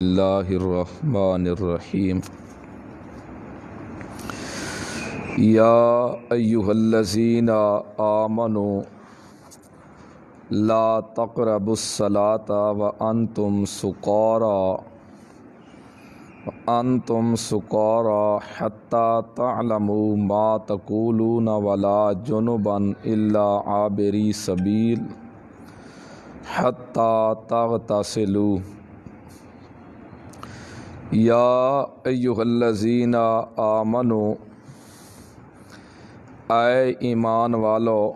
اللہ الرحمن الرحیم یا ایہا الذین آمنوا لا تقربوا الصلاة وانتم سکارى حتى تعلموا ما تقولون ولا جنبا الا عابری سبیل حتى تغتسلوا یا ایہا الذین آمنوا اے ایمان والو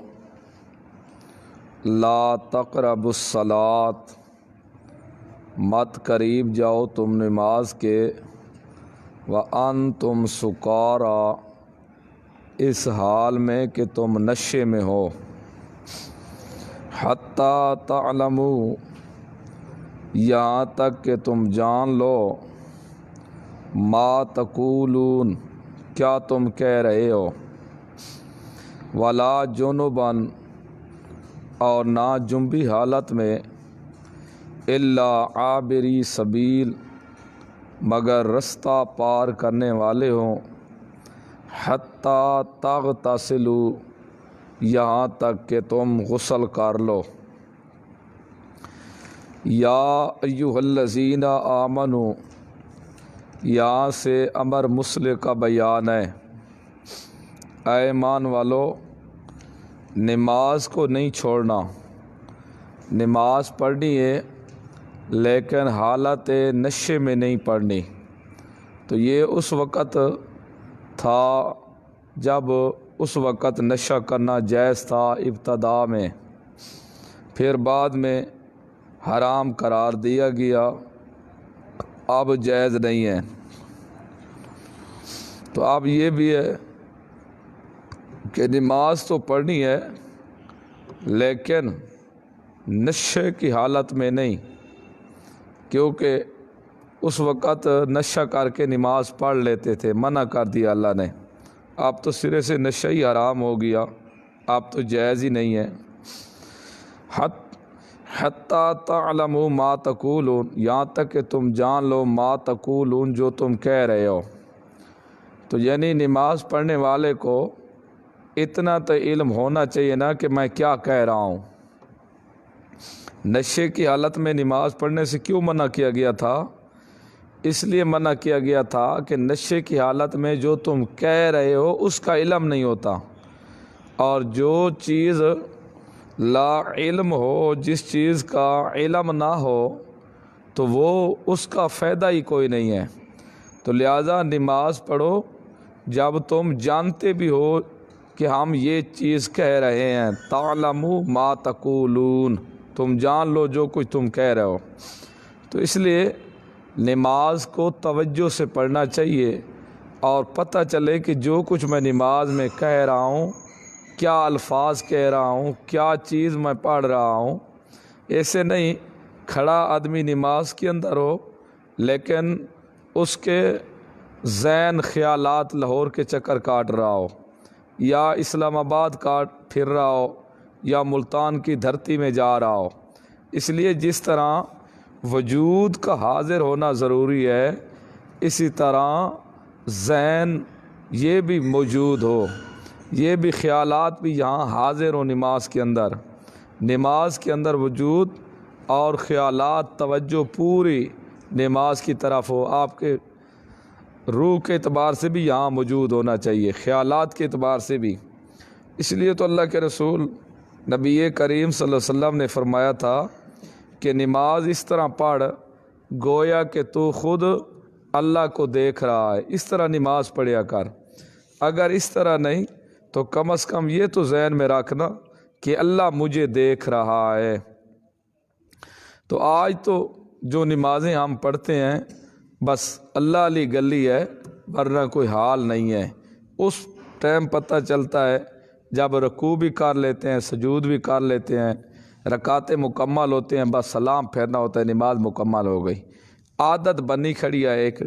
لا تقربوا الصلاۃ مت قریب جاؤ تم نماز کے وانتم سکارى اس حال میں کہ تم نشے میں ہو حتی تعلموا یہاں تک کہ تم جان لو ما تقولون کیا تم کہہ رہے ہو ولا جنبا اور نہ جنبی حالت میں الا عابری سبیل مگر رستہ پار کرنے والے ہوں حتی تغتسلوا یہاں تک کہ تم غسل کر لو یا ایہا الذین آمنوا یہاں سے امر مسلح کا بیان ہے اے ایمان والو نماز کو نہیں چھوڑنا نماز پڑھنی ہے لیکن حالت نشے میں نہیں پڑھنی تو یہ اس وقت تھا جب اس وقت نشہ کرنا جائز تھا ابتدا میں پھر بعد میں حرام قرار دیا گیا اب جائز نہیں ہے تو اب یہ بھی ہے کہ نماز تو پڑھنی ہے لیکن نشے کی حالت میں نہیں کیونکہ اس وقت نشہ کر کے نماز پڑھ لیتے تھے منع کر دیا اللہ نے اب تو سرے سے نشہ ہی حرام ہو گیا اب تو جائز ہی نہیں ہے حتی تعلموا ما تقولون یہاں تک کہ تم جان لو ما تقولون جو تم کہہ رہے ہو تو یعنی نماز پڑھنے والے کو اتنا تو علم ہونا چاہیے نا کہ میں کیا کہہ رہا ہوں نشے کی حالت میں نماز پڑھنے سے کیوں منع کیا گیا تھا اس لیے منع کیا گیا تھا کہ نشے کی حالت میں جو تم کہہ رہے ہو اس کا علم نہیں ہوتا اور جو چیز لا علم ہو جس چیز کا علم نہ ہو تو وہ اس کا فائدہ ہی کوئی نہیں ہے تو لہٰذا نماز پڑھو جب تم جانتے بھی ہو کہ ہم یہ چیز کہہ رہے ہیں تعلموا ما تقولون تم جان لو جو کچھ تم کہہ رہے ہو تو اس لیے نماز کو توجہ سے پڑھنا چاہیے اور پتہ چلے کہ جو کچھ میں نماز میں کہہ رہا ہوں کیا الفاظ کہہ رہا ہوں کیا چیز میں پڑھ رہا ہوں ایسے نہیں کھڑا آدمی نماز کے اندر ہو لیکن اس کے ذہن خیالات لاہور کے چکر کاٹ رہا ہو یا اسلام آباد کاٹ پھر رہا ہو یا ملتان کی دھرتی میں جا رہا ہو اس لیے جس طرح وجود کا حاضر ہونا ضروری ہے اسی طرح ذہن یہ بھی موجود ہو یہ بھی خیالات بھی یہاں حاضر ہو نماز کے اندر وجود اور خیالات توجہ پوری نماز کی طرف ہو آپ کے روح کے اعتبار سے بھی یہاں موجود ہونا چاہیے خیالات کے اعتبار سے بھی اس لیے تو اللہ کے رسول نبی کریم صلی اللہ علیہ وسلم نے فرمایا تھا کہ نماز اس طرح پڑھ گویا کہ تو خود اللہ کو دیکھ رہا ہے اس طرح نماز پڑھیا کر اگر اس طرح نہیں تو کم از کم یہ تو ذہن میں رکھنا کہ اللہ مجھے دیکھ رہا ہے تو آج تو جو نمازیں ہم پڑھتے ہیں بس اللہ علی گلی ہے ورنہ کوئی حال نہیں ہے اس ٹائم پتہ چلتا ہے جب رکوع بھی کر لیتے ہیں سجود بھی کر لیتے ہیں رکعتیں مکمل ہوتے ہیں بس سلام پھیرنا ہوتا ہے نماز مکمل ہو گئی عادت بنی کھڑی ہے ایک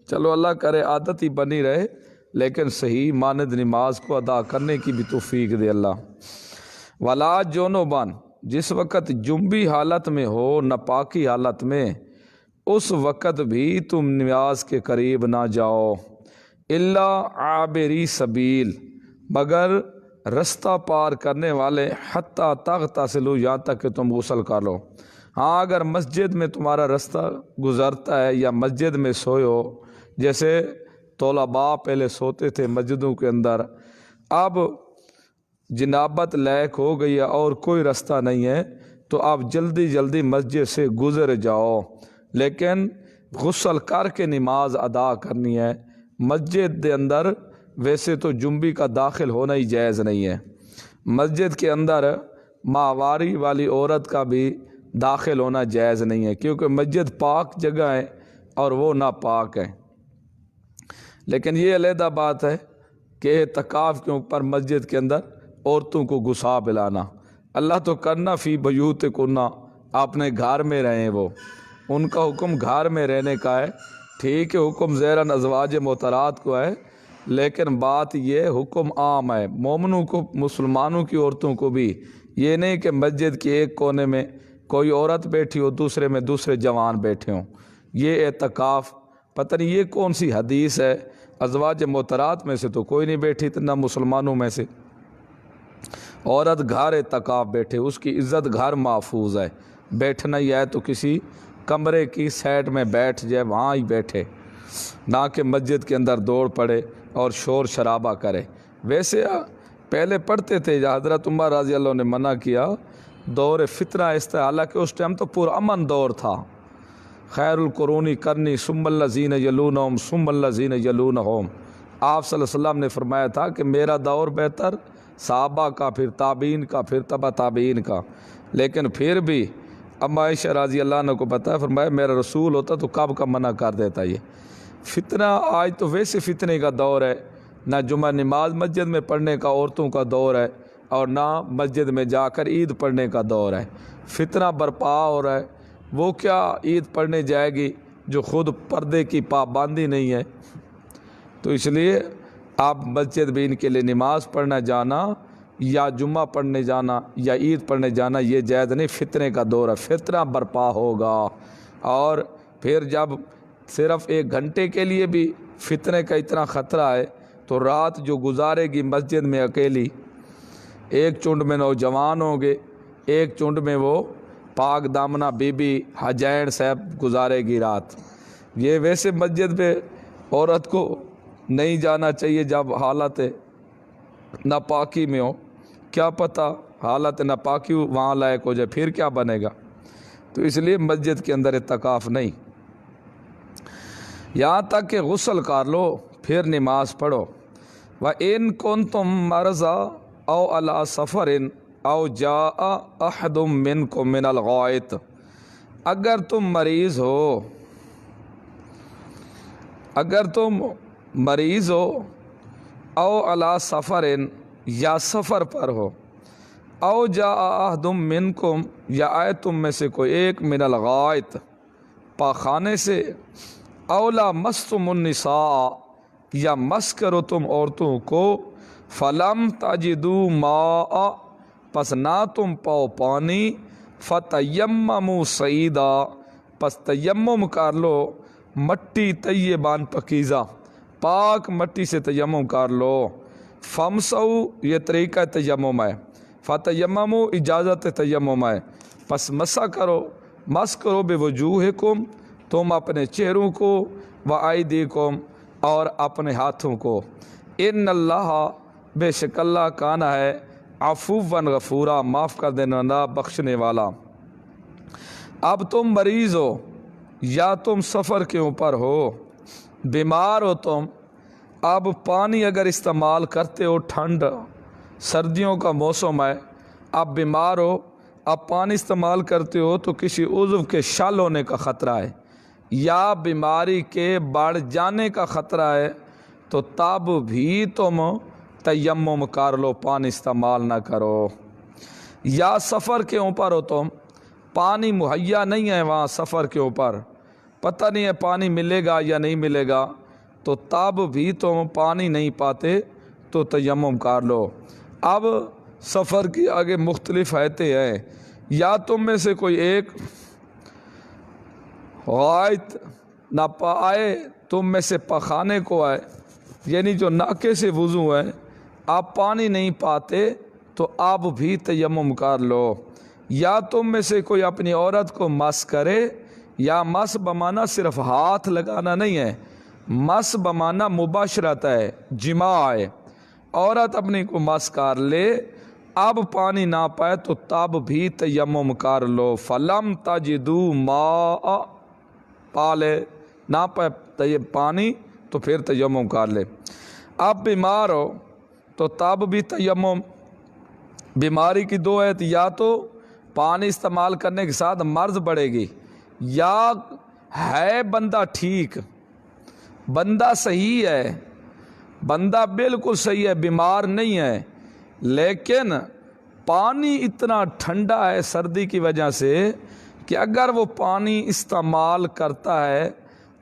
چلو اللہ کرے عادت ہی بنی رہے لیکن صحیح مانند نماز کو ادا کرنے کی بھی توفیق دے اللہ ولا جنبا جس وقت جنبی حالت میں ہو ناپاکی حالت میں اس وقت بھی تم نماز کے قریب نہ جاؤ، الا عابری سبیل، مگر رستہ پار کرنے والے، حتیٰ تغتسلوا، یہاں تک کہ تم غسل کر لو۔ ہاں اگر مسجد میں تمہارا رستہ گزرتا ہے یا مسجد میں سوئے ہو، جیسے طلباء پہلے سوتے تھے مسجدوں کے اندر، اب جنابت لائق ہو گئی ہے اور کوئی رستہ نہیں ہے تو آپ جلدی جلدی مسجد سے گزر جاؤ، لیکن غسل کر کے نماز ادا کرنی ہے۔ مسجد کے اندر ویسے تو جنبی کا داخل ہونا ہی جائز نہیں ہے، مسجد کے اندر ماہواری والی عورت کا بھی داخل ہونا جائز نہیں ہے، کیونکہ مسجد پاک جگہ ہے اور وہ ناپاک ہے۔ لیکن یہ علیحدہ بات ہے کہ اعتکاف کے اوپر مسجد کے اندر عورتوں کو گھسا پلانا، اللہ تو کرنا فی بیوتکن، اپنے گھر میں رہیں، وہ ان کا حکم گھر میں رہنے کا ہے، ٹھیک ہے، حکم زیرا ازواج مطہرات کو ہے، لیکن بات یہ حکم عام ہے، مومنوں کو، مسلمانوں کی عورتوں کو بھی، یہ نہیں کہ مسجد کے ایک کونے میں کوئی عورت بیٹھی ہو، دوسرے میں دوسرے جوان بیٹھے ہوں۔ یہ اعتکاف پتہ نہیں یہ کون سی حدیث ہے، ازواج مطہرات میں سے تو کوئی نہیں بیٹھی، نہ مسلمانوں میں سے۔ عورت گھر اعتکاف بیٹھے، اس کی عزت گھر محفوظ ہے، بیٹھنا ہی ہے تو کسی کمرے کی سائڈ میں بیٹھ جائے، وہاں ہی بیٹھے، نہ کہ مسجد کے اندر دوڑ پڑے اور شور شرابہ کرے۔ ویسے پہلے پڑھتے تھے، حضرت عمر رضی اللہ عنہ نے منع کیا، دور فتنہ حالانکہ اس ٹائم تو پرامن دور تھا، خیر القرون قرنی ثم الذین یلونہم ثم الذین یلونہم، آپ صلی اللہ علیہ وسلم نے فرمایا تھا کہ میرا دور بہتر، صحابہ کا، پھر تابعین کا، پھر تبع تابعین کا، لیکن پھر بھی اما عائشہ رضی اللہ عنہ کو پتہ ہے، فرمایا میرا رسول ہوتا تو کب کا منع کر دیتا۔ یہ فتنہ آج تو ویسے فتنے کا دور ہے، نہ جمعہ نماز مسجد میں پڑھنے کا عورتوں کا دور ہے اور نہ مسجد میں جا کر عید پڑھنے کا دور ہے، فتنہ برپا ہو رہا ہے۔ وہ کیا عید پڑھنے جائے گی جو خود پردے کی پابندی نہیں ہے؟ تو اس لیے آپ مسجد میں ان کے لیے نماز پڑھنا جانا یا جمعہ پڑھنے جانا یا عید پڑھنے جانا یہ جائز نہیں، فتنے کا دور ہے، فتنہ برپا ہوگا، اور پھر جب صرف 1 گھنٹے کے لیے بھی فتنے کا اتنا خطرہ ہے تو رات جو گزارے گی مسجد میں اکیلی، ایک چنڈ میں نوجوان ہوں گے، ایک چنڈ میں وہ پاک دامنہ بی بی حجین صاحب گزارے گی رات۔ یہ ویسے مسجد پہ عورت کو نہیں جانا چاہیے جب حالت ناپاکی میں ہو، کیا پتہ حالت ناپاکی وہاں لائق ہو جائے، پھر کیا بنے گا؟ تو اس لیے مسجد کے اندر اعتکاف نہیں، یہاں تک کہ غسل کر لو پھر نماز پڑھو۔ وَإِن كُنتُم مَرْضَىٰ أَوْ عَلَىٰ سَفَرٍ أَوْ جَاءَ أَحَدٌ مِّنكُم مِّنَ الْغَائِطِ، اگر تم مریض ہو، اگر تم مریض ہو، او علی سفرن، یا سفر پر ہو، او جاء احد منکم، یا آئے تم میں سے کوئی ایک، من الغائط، پاخانے سے، او لامستم النساء، یا مس کرو تم عورتوں کو، فلم تجدوا ماء، پس نہ تم پاؤ پانی، فتیمموا صعیدا، پس تیمم کر لو مٹی طیبان پکیزہ، پاک مٹی سے تیمم کر لو۔ فمسحوا، یہ طریقہ تیمم ہے، فتیمموا اجازت تیمم ہے، پس مسح کرو، مس کرو بوجوہکم، تم اپنے چہروں کو، وایدیکم، اور اپنے ہاتھوں کو، ان اللہ، بے شک اللہ کانا ہے، عفواً غفورا، معاف کر دینے والا، بخشنے والا۔ اب تم مریض ہو یا تم سفر کے اوپر ہو، بیمار ہو تم، اب پانی اگر استعمال کرتے ہو، ٹھنڈ سردیوں کا موسم ہے، اب بیمار ہو، اب پانی استعمال کرتے ہو تو کسی عضو کے شل ہونے کا خطرہ ہے یا بیماری کے بڑھ جانے کا خطرہ ہے، تو تب بھی تم تیمم کر لو، پانی استعمال نہ کرو۔ یا سفر کے اوپر ہو تم، پانی مہیا نہیں ہے وہاں سفر کے اوپر، پتہ نہیں ہے پانی ملے گا یا نہیں ملے گا، تو تب بھی تم پانی نہیں پاتے تو تیمم کر لو۔ اب سفر کی آگے مختلف حیتیں ہیں، یا تم میں سے کوئی ایک غائط نہ پائے تم میں سے پخانے کو آئے، یعنی جو ناکے سے وضو ہے، آپ پانی نہیں پاتے تو آپ بھی تیمم کر لو۔ یا تم میں سے کوئی اپنی عورت کو مس کرے، یا مس بمانا صرف ہاتھ لگانا نہیں ہے، مس بمانا مباشرت ہے، جماع ہے، عورت اپنی کو مس کر لے، اب پانی نہ پائے تو تب بھی تیمم کر لو۔ فلم تجدوا ماء، پالے نہ پائے پانی تو پھر تیمم کر لے۔ اب بیمار ہو تو تب بھی تیمم۔ بیماری کی دو ہے، یا تو پانی استعمال کرنے کے ساتھ مرض بڑھے گی، یا ہے بندہ ٹھیک، بندہ صحیح ہے، بندہ بالکل صحیح ہے، بیمار نہیں ہے، لیکن پانی اتنا ٹھنڈا ہے سردی کی وجہ سے کہ اگر وہ پانی استعمال کرتا ہے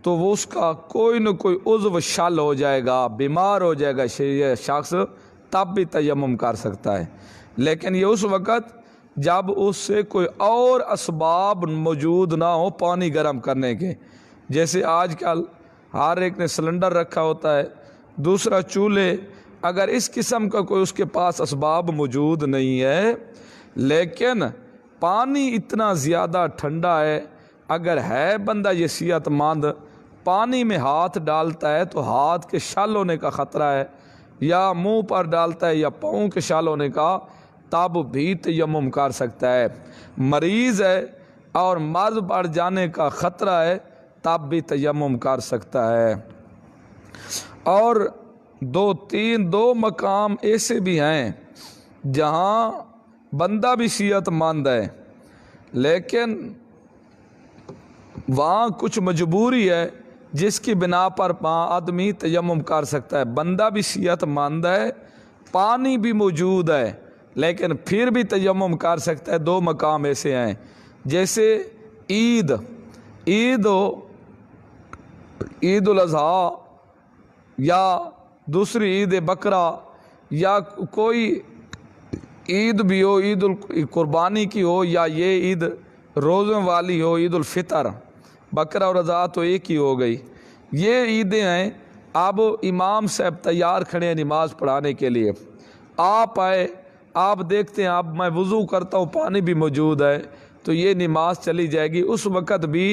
تو وہ اس کا کوئی نہ کوئی عضو شل ہو جائے گا، بیمار ہو جائے گا یہ شخص، تب بھی تیمم کر سکتا ہے۔ لیکن یہ اس وقت جب اس سے کوئی اور اسباب موجود نہ ہو پانی گرم کرنے کے، جیسے آج کل ہر ایک نے سلنڈر رکھا ہوتا ہے، دوسرا چولہے، اگر اس قسم کا کوئی اس کے پاس اسباب موجود نہیں ہے، لیکن پانی اتنا زیادہ ٹھنڈا ہے، اگر ہے بندہ یہ صحت مند، پانی میں ہاتھ ڈالتا ہے تو ہاتھ کے شل ہونے کا خطرہ ہے، یا منہ پر ڈالتا ہے یا پاؤں کے شل ہونے کا، تب بھی تیمم کر سکتا ہے۔ مریض ہے اور مرض بڑھ جانے کا خطرہ ہے، تب بھی تیمم کر سکتا ہے۔ اور دو مقام ایسے بھی ہیں جہاں بندہ بھی صحت مند ہے، لیکن وہاں کچھ مجبوری ہے جس کی بنا پر آدمی تیمم کر سکتا ہے، بندہ بھی صحت مند ہے، پانی بھی موجود ہے، لیکن پھر بھی تیمم کر سکتا ہے۔ دو مقام ایسے ہیں، جیسے عید الاضحیٰ، یا دوسری عید بقرہ، یا کوئی عید بھی ہو، عید القربانی کی ہو، یا یہ عید روزوں والی ہو، عید الفطر، بقرہ اور اضحیٰ تو ایک ہی ہو گئی، یہ عیدیں ہیں۔ اب امام صاحب تیار کھڑے ہیں نماز پڑھانے کے لیے، آپ آئے، آپ دیکھتے ہیں اب میں وضو کرتا ہوں، پانی بھی موجود ہے، تو یہ نماز چلی جائے گی، اس وقت بھی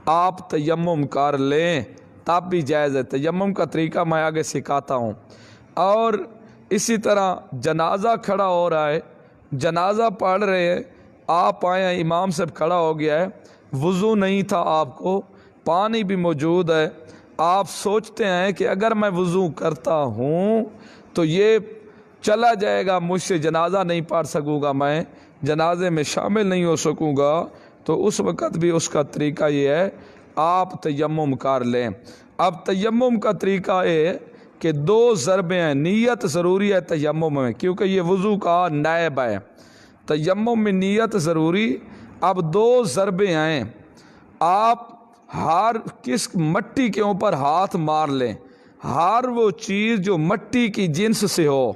آپ تیمم کر لیں، تب بھی جائز ہے۔ تیمم کا طریقہ میں آگے سکھاتا ہوں۔ اور اسی طرح جنازہ کھڑا ہو رہا ہے، جنازہ پڑھ رہے ہیں، آپ آئے ہیں، امام صاحب کھڑا ہو گیا ہے، وضو نہیں تھا آپ کو، پانی بھی موجود ہے، آپ سوچتے ہیں کہ اگر میں وضو کرتا ہوں تو یہ چلا جائے گا، مجھ سے جنازہ نہیں پڑھ سکوں گا، میں جنازے میں شامل نہیں ہو سکوں گا، تو اس وقت بھی اس کا طریقہ یہ ہے آپ تیمم کر لیں۔ اب تیمم کا طریقہ ہے کہ دو ضربیں ہیں، نیت ضروری ہے تیمم میں، کیونکہ یہ وضو کا نائب ہے، تیمم میں نیت ضروری۔ اب دو ضربیں ہیں، آپ ہر کس مٹی کے اوپر ہاتھ مار لیں، ہر وہ چیز جو مٹی کی جنس سے ہو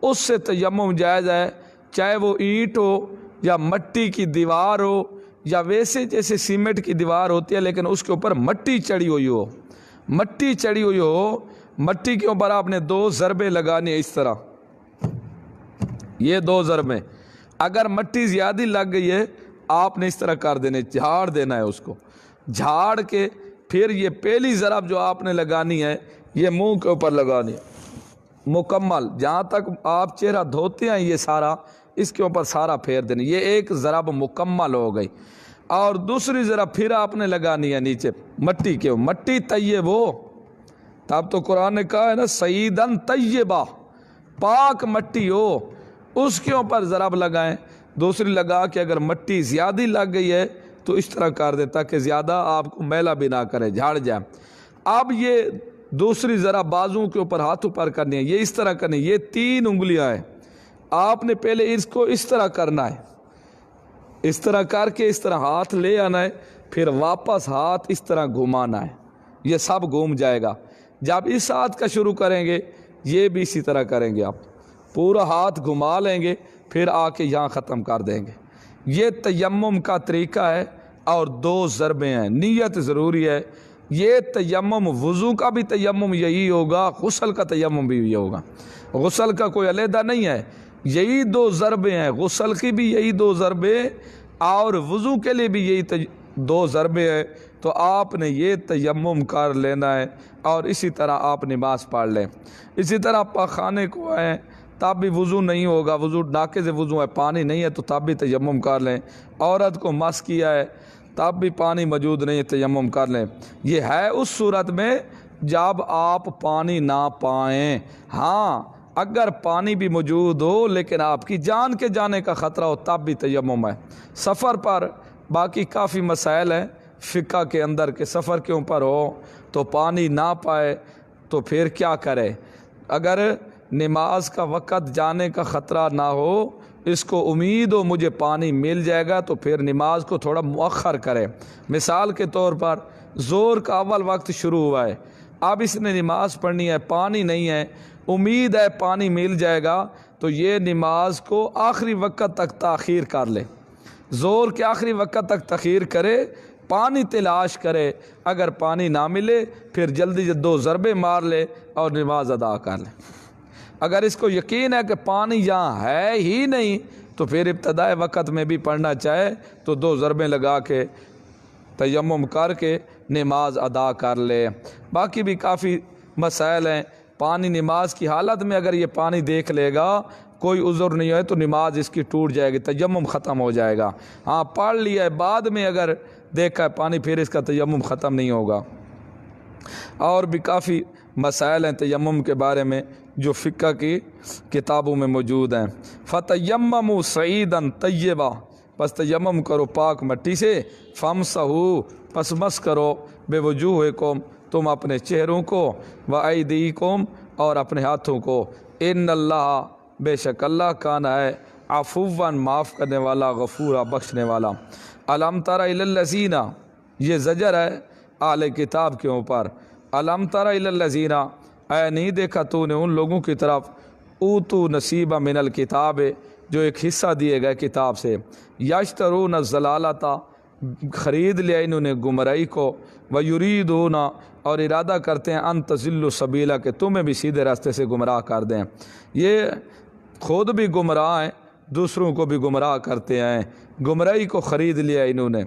اس سے تیمم جائز ہے، چاہے وہ اینٹ ہو یا مٹی کی دیوار ہو، یا ویسے جیسے سیمنٹ کی دیوار ہوتی ہے لیکن اس کے اوپر مٹی چڑھی ہوئی ہو، مٹی چڑھی ہوئی ہو، مٹی کے اوپر آپ نے دو ضربیں لگانی ہے، اس طرح یہ دو ضربیں، اگر مٹی زیادہ لگ گئی ہے آپ نے اس طرح کر دینے، جھاڑ دینا ہے، اس کو جھاڑ کے پھر یہ پہلی ضرب جو آپ نے لگانی ہے یہ منہ کے اوپر لگانی ہے، مکمل جہاں تک آپ چہرہ دھوتے ہیں یہ سارا اس کے اوپر سارا پھیر دینا، یہ ایک ضرب مکمل ہو گئی۔ اور دوسری ضرب پھر آپ نے لگانی ہے نیچے مٹی کے، مٹی طیب ہو، تب تو قرآن نے کہا ہے نا سعیدن طیبہ، پاک مٹی ہو، اس کے اوپر ضرب لگائیں، دوسری لگا کے اگر مٹی زیادہ لگ گئی ہے تو اس طرح کر دیں تاکہ زیادہ آپ کو میلا بھی نہ کرے، جھاڑ جائے۔ اب یہ دوسری ذرا بازوں کے اوپر ہاتھوں پر کرنی ہے، یہ اس طرح کرنی ہے، یہ 3 انگلیاں ہیں، آپ نے پہلے اس کو اس طرح کرنا ہے، اس طرح کر کے اس طرح ہاتھ لے آنا ہے، پھر واپس ہاتھ اس طرح گھمانا ہے، یہ سب گھوم جائے گا۔ جب اس ہاتھ کا شروع کریں گے یہ بھی اسی طرح کریں گے، آپ پورا ہاتھ گھما لیں گے، پھر آ کے یہاں ختم کر دیں گے۔ یہ تیمم کا طریقہ ہے، اور 2 ضربیں ہیں، نیت ضروری ہے۔ یہ تیمم، وضو کا بھی تیمم یہی ہوگا، غسل کا تیمم بھی یہی ہوگا، غسل کا کوئی علیحدہ نہیں ہے، یہی 2 ضربیں ہیں، غسل کی بھی یہی 2 ضربیں اور وضو کے لیے بھی یہی 2 ضربیں ہیں۔ تو آپ نے یہ تیمم کر لینا ہے اور اسی طرح آپ نماز پڑھ لیں۔ اسی طرح پاخانے کو آئیں تب بھی وضو نہیں ہوگا، وضو ناقض سے وضو ہے، پانی نہیں ہے تو تب بھی تیمم کر لیں۔ عورت کو مس کیا ہے تب بھی پانی موجود نہیں ہے، تیمم کر لیں۔ یہ ہے اس صورت میں جب آپ پانی نہ پائیں۔ ہاں اگر پانی بھی موجود ہو لیکن آپ کی جان کے جانے کا خطرہ ہو تب بھی تیمم ہے۔ سفر پر باقی کافی مسائل ہیں فقہ کے اندر کہ سفر کے اوپر ہو تو پانی نہ پائے تو پھر کیا کرے۔ اگر نماز کا وقت جانے کا خطرہ نہ ہو، اس کو امید ہو مجھے پانی مل جائے گا، تو پھر نماز کو تھوڑا مؤخر کرے۔ مثال کے طور پر ظہر کا اول وقت شروع ہوا ہے، اب اس نے نماز پڑھنی ہے، پانی نہیں ہے، امید ہے پانی مل جائے گا، تو یہ نماز کو آخری وقت تک تاخیر کر لے، ظہر کے آخری وقت تک تاخیر کرے، پانی تلاش کرے، اگر پانی نہ ملے پھر جلدی سے 2 ضربے مار لے اور نماز ادا کر لے۔ اگر اس کو یقین ہے کہ پانی یہاں ہے ہی نہیں تو پھر ابتدائے وقت میں بھی پڑھنا چاہے تو 2 ضربیں لگا کے تیمم کر کے نماز ادا کر لے۔ باقی بھی کافی مسائل ہیں۔ پانی نماز کی حالت میں اگر یہ پانی دیکھ لے گا، کوئی عذر نہیں ہے تو نماز اس کی ٹوٹ جائے گی، تیمم ختم ہو جائے گا۔ ہاں پڑھ لیا ہے بعد میں اگر دیکھا ہے پانی، پھر اس کا تیمم ختم نہیں ہوگا۔ اور بھی کافی مسائل ہیں تیمم کے بارے میں جو فقہ کی کتابوں میں موجود ہیں۔ فَتَيَمَّمُوا صَعِيدًا طَيِّبًا، پس تیمم کرو پاک مٹی سے، فَامْسَحُوا، پس مس کرو، بِوُجُوهِكُمْ، تم اپنے چہروں کو، وَأَيْدِيكُمْ، اور اپنے ہاتھوں کو، إِنَّ اللَّهَ، بے شک اللہ کان ہے، عفواً معاف کرنے والا، غفورا بخشنے والا۔ أَلَمْ تَرَ إِلَى الَّذِينَ، یہ زجر ہے اہل کتاب کے اوپر۔ أَلَمْ تَرَ إِلَى الَّذِينَ، اے نہیں دیکھا تو نے ان لوگوں کی طرف، اوتو نصیبا من الکتاب، جو ایک حصہ دیے گئے کتاب سے، یشترون الضلالۃ، خرید لیا انہوں نے گمراہی کو، ویریدون، اور ارادہ کرتے ہیں ان تضلوا سبیلا، کہ تمہیں بھی سیدھے راستے سے گمراہ کر دیں۔ یہ خود بھی گمراہ ہیں، دوسروں کو بھی گمراہ کرتے ہیں، گمراہی کو خرید لیا انہوں نے۔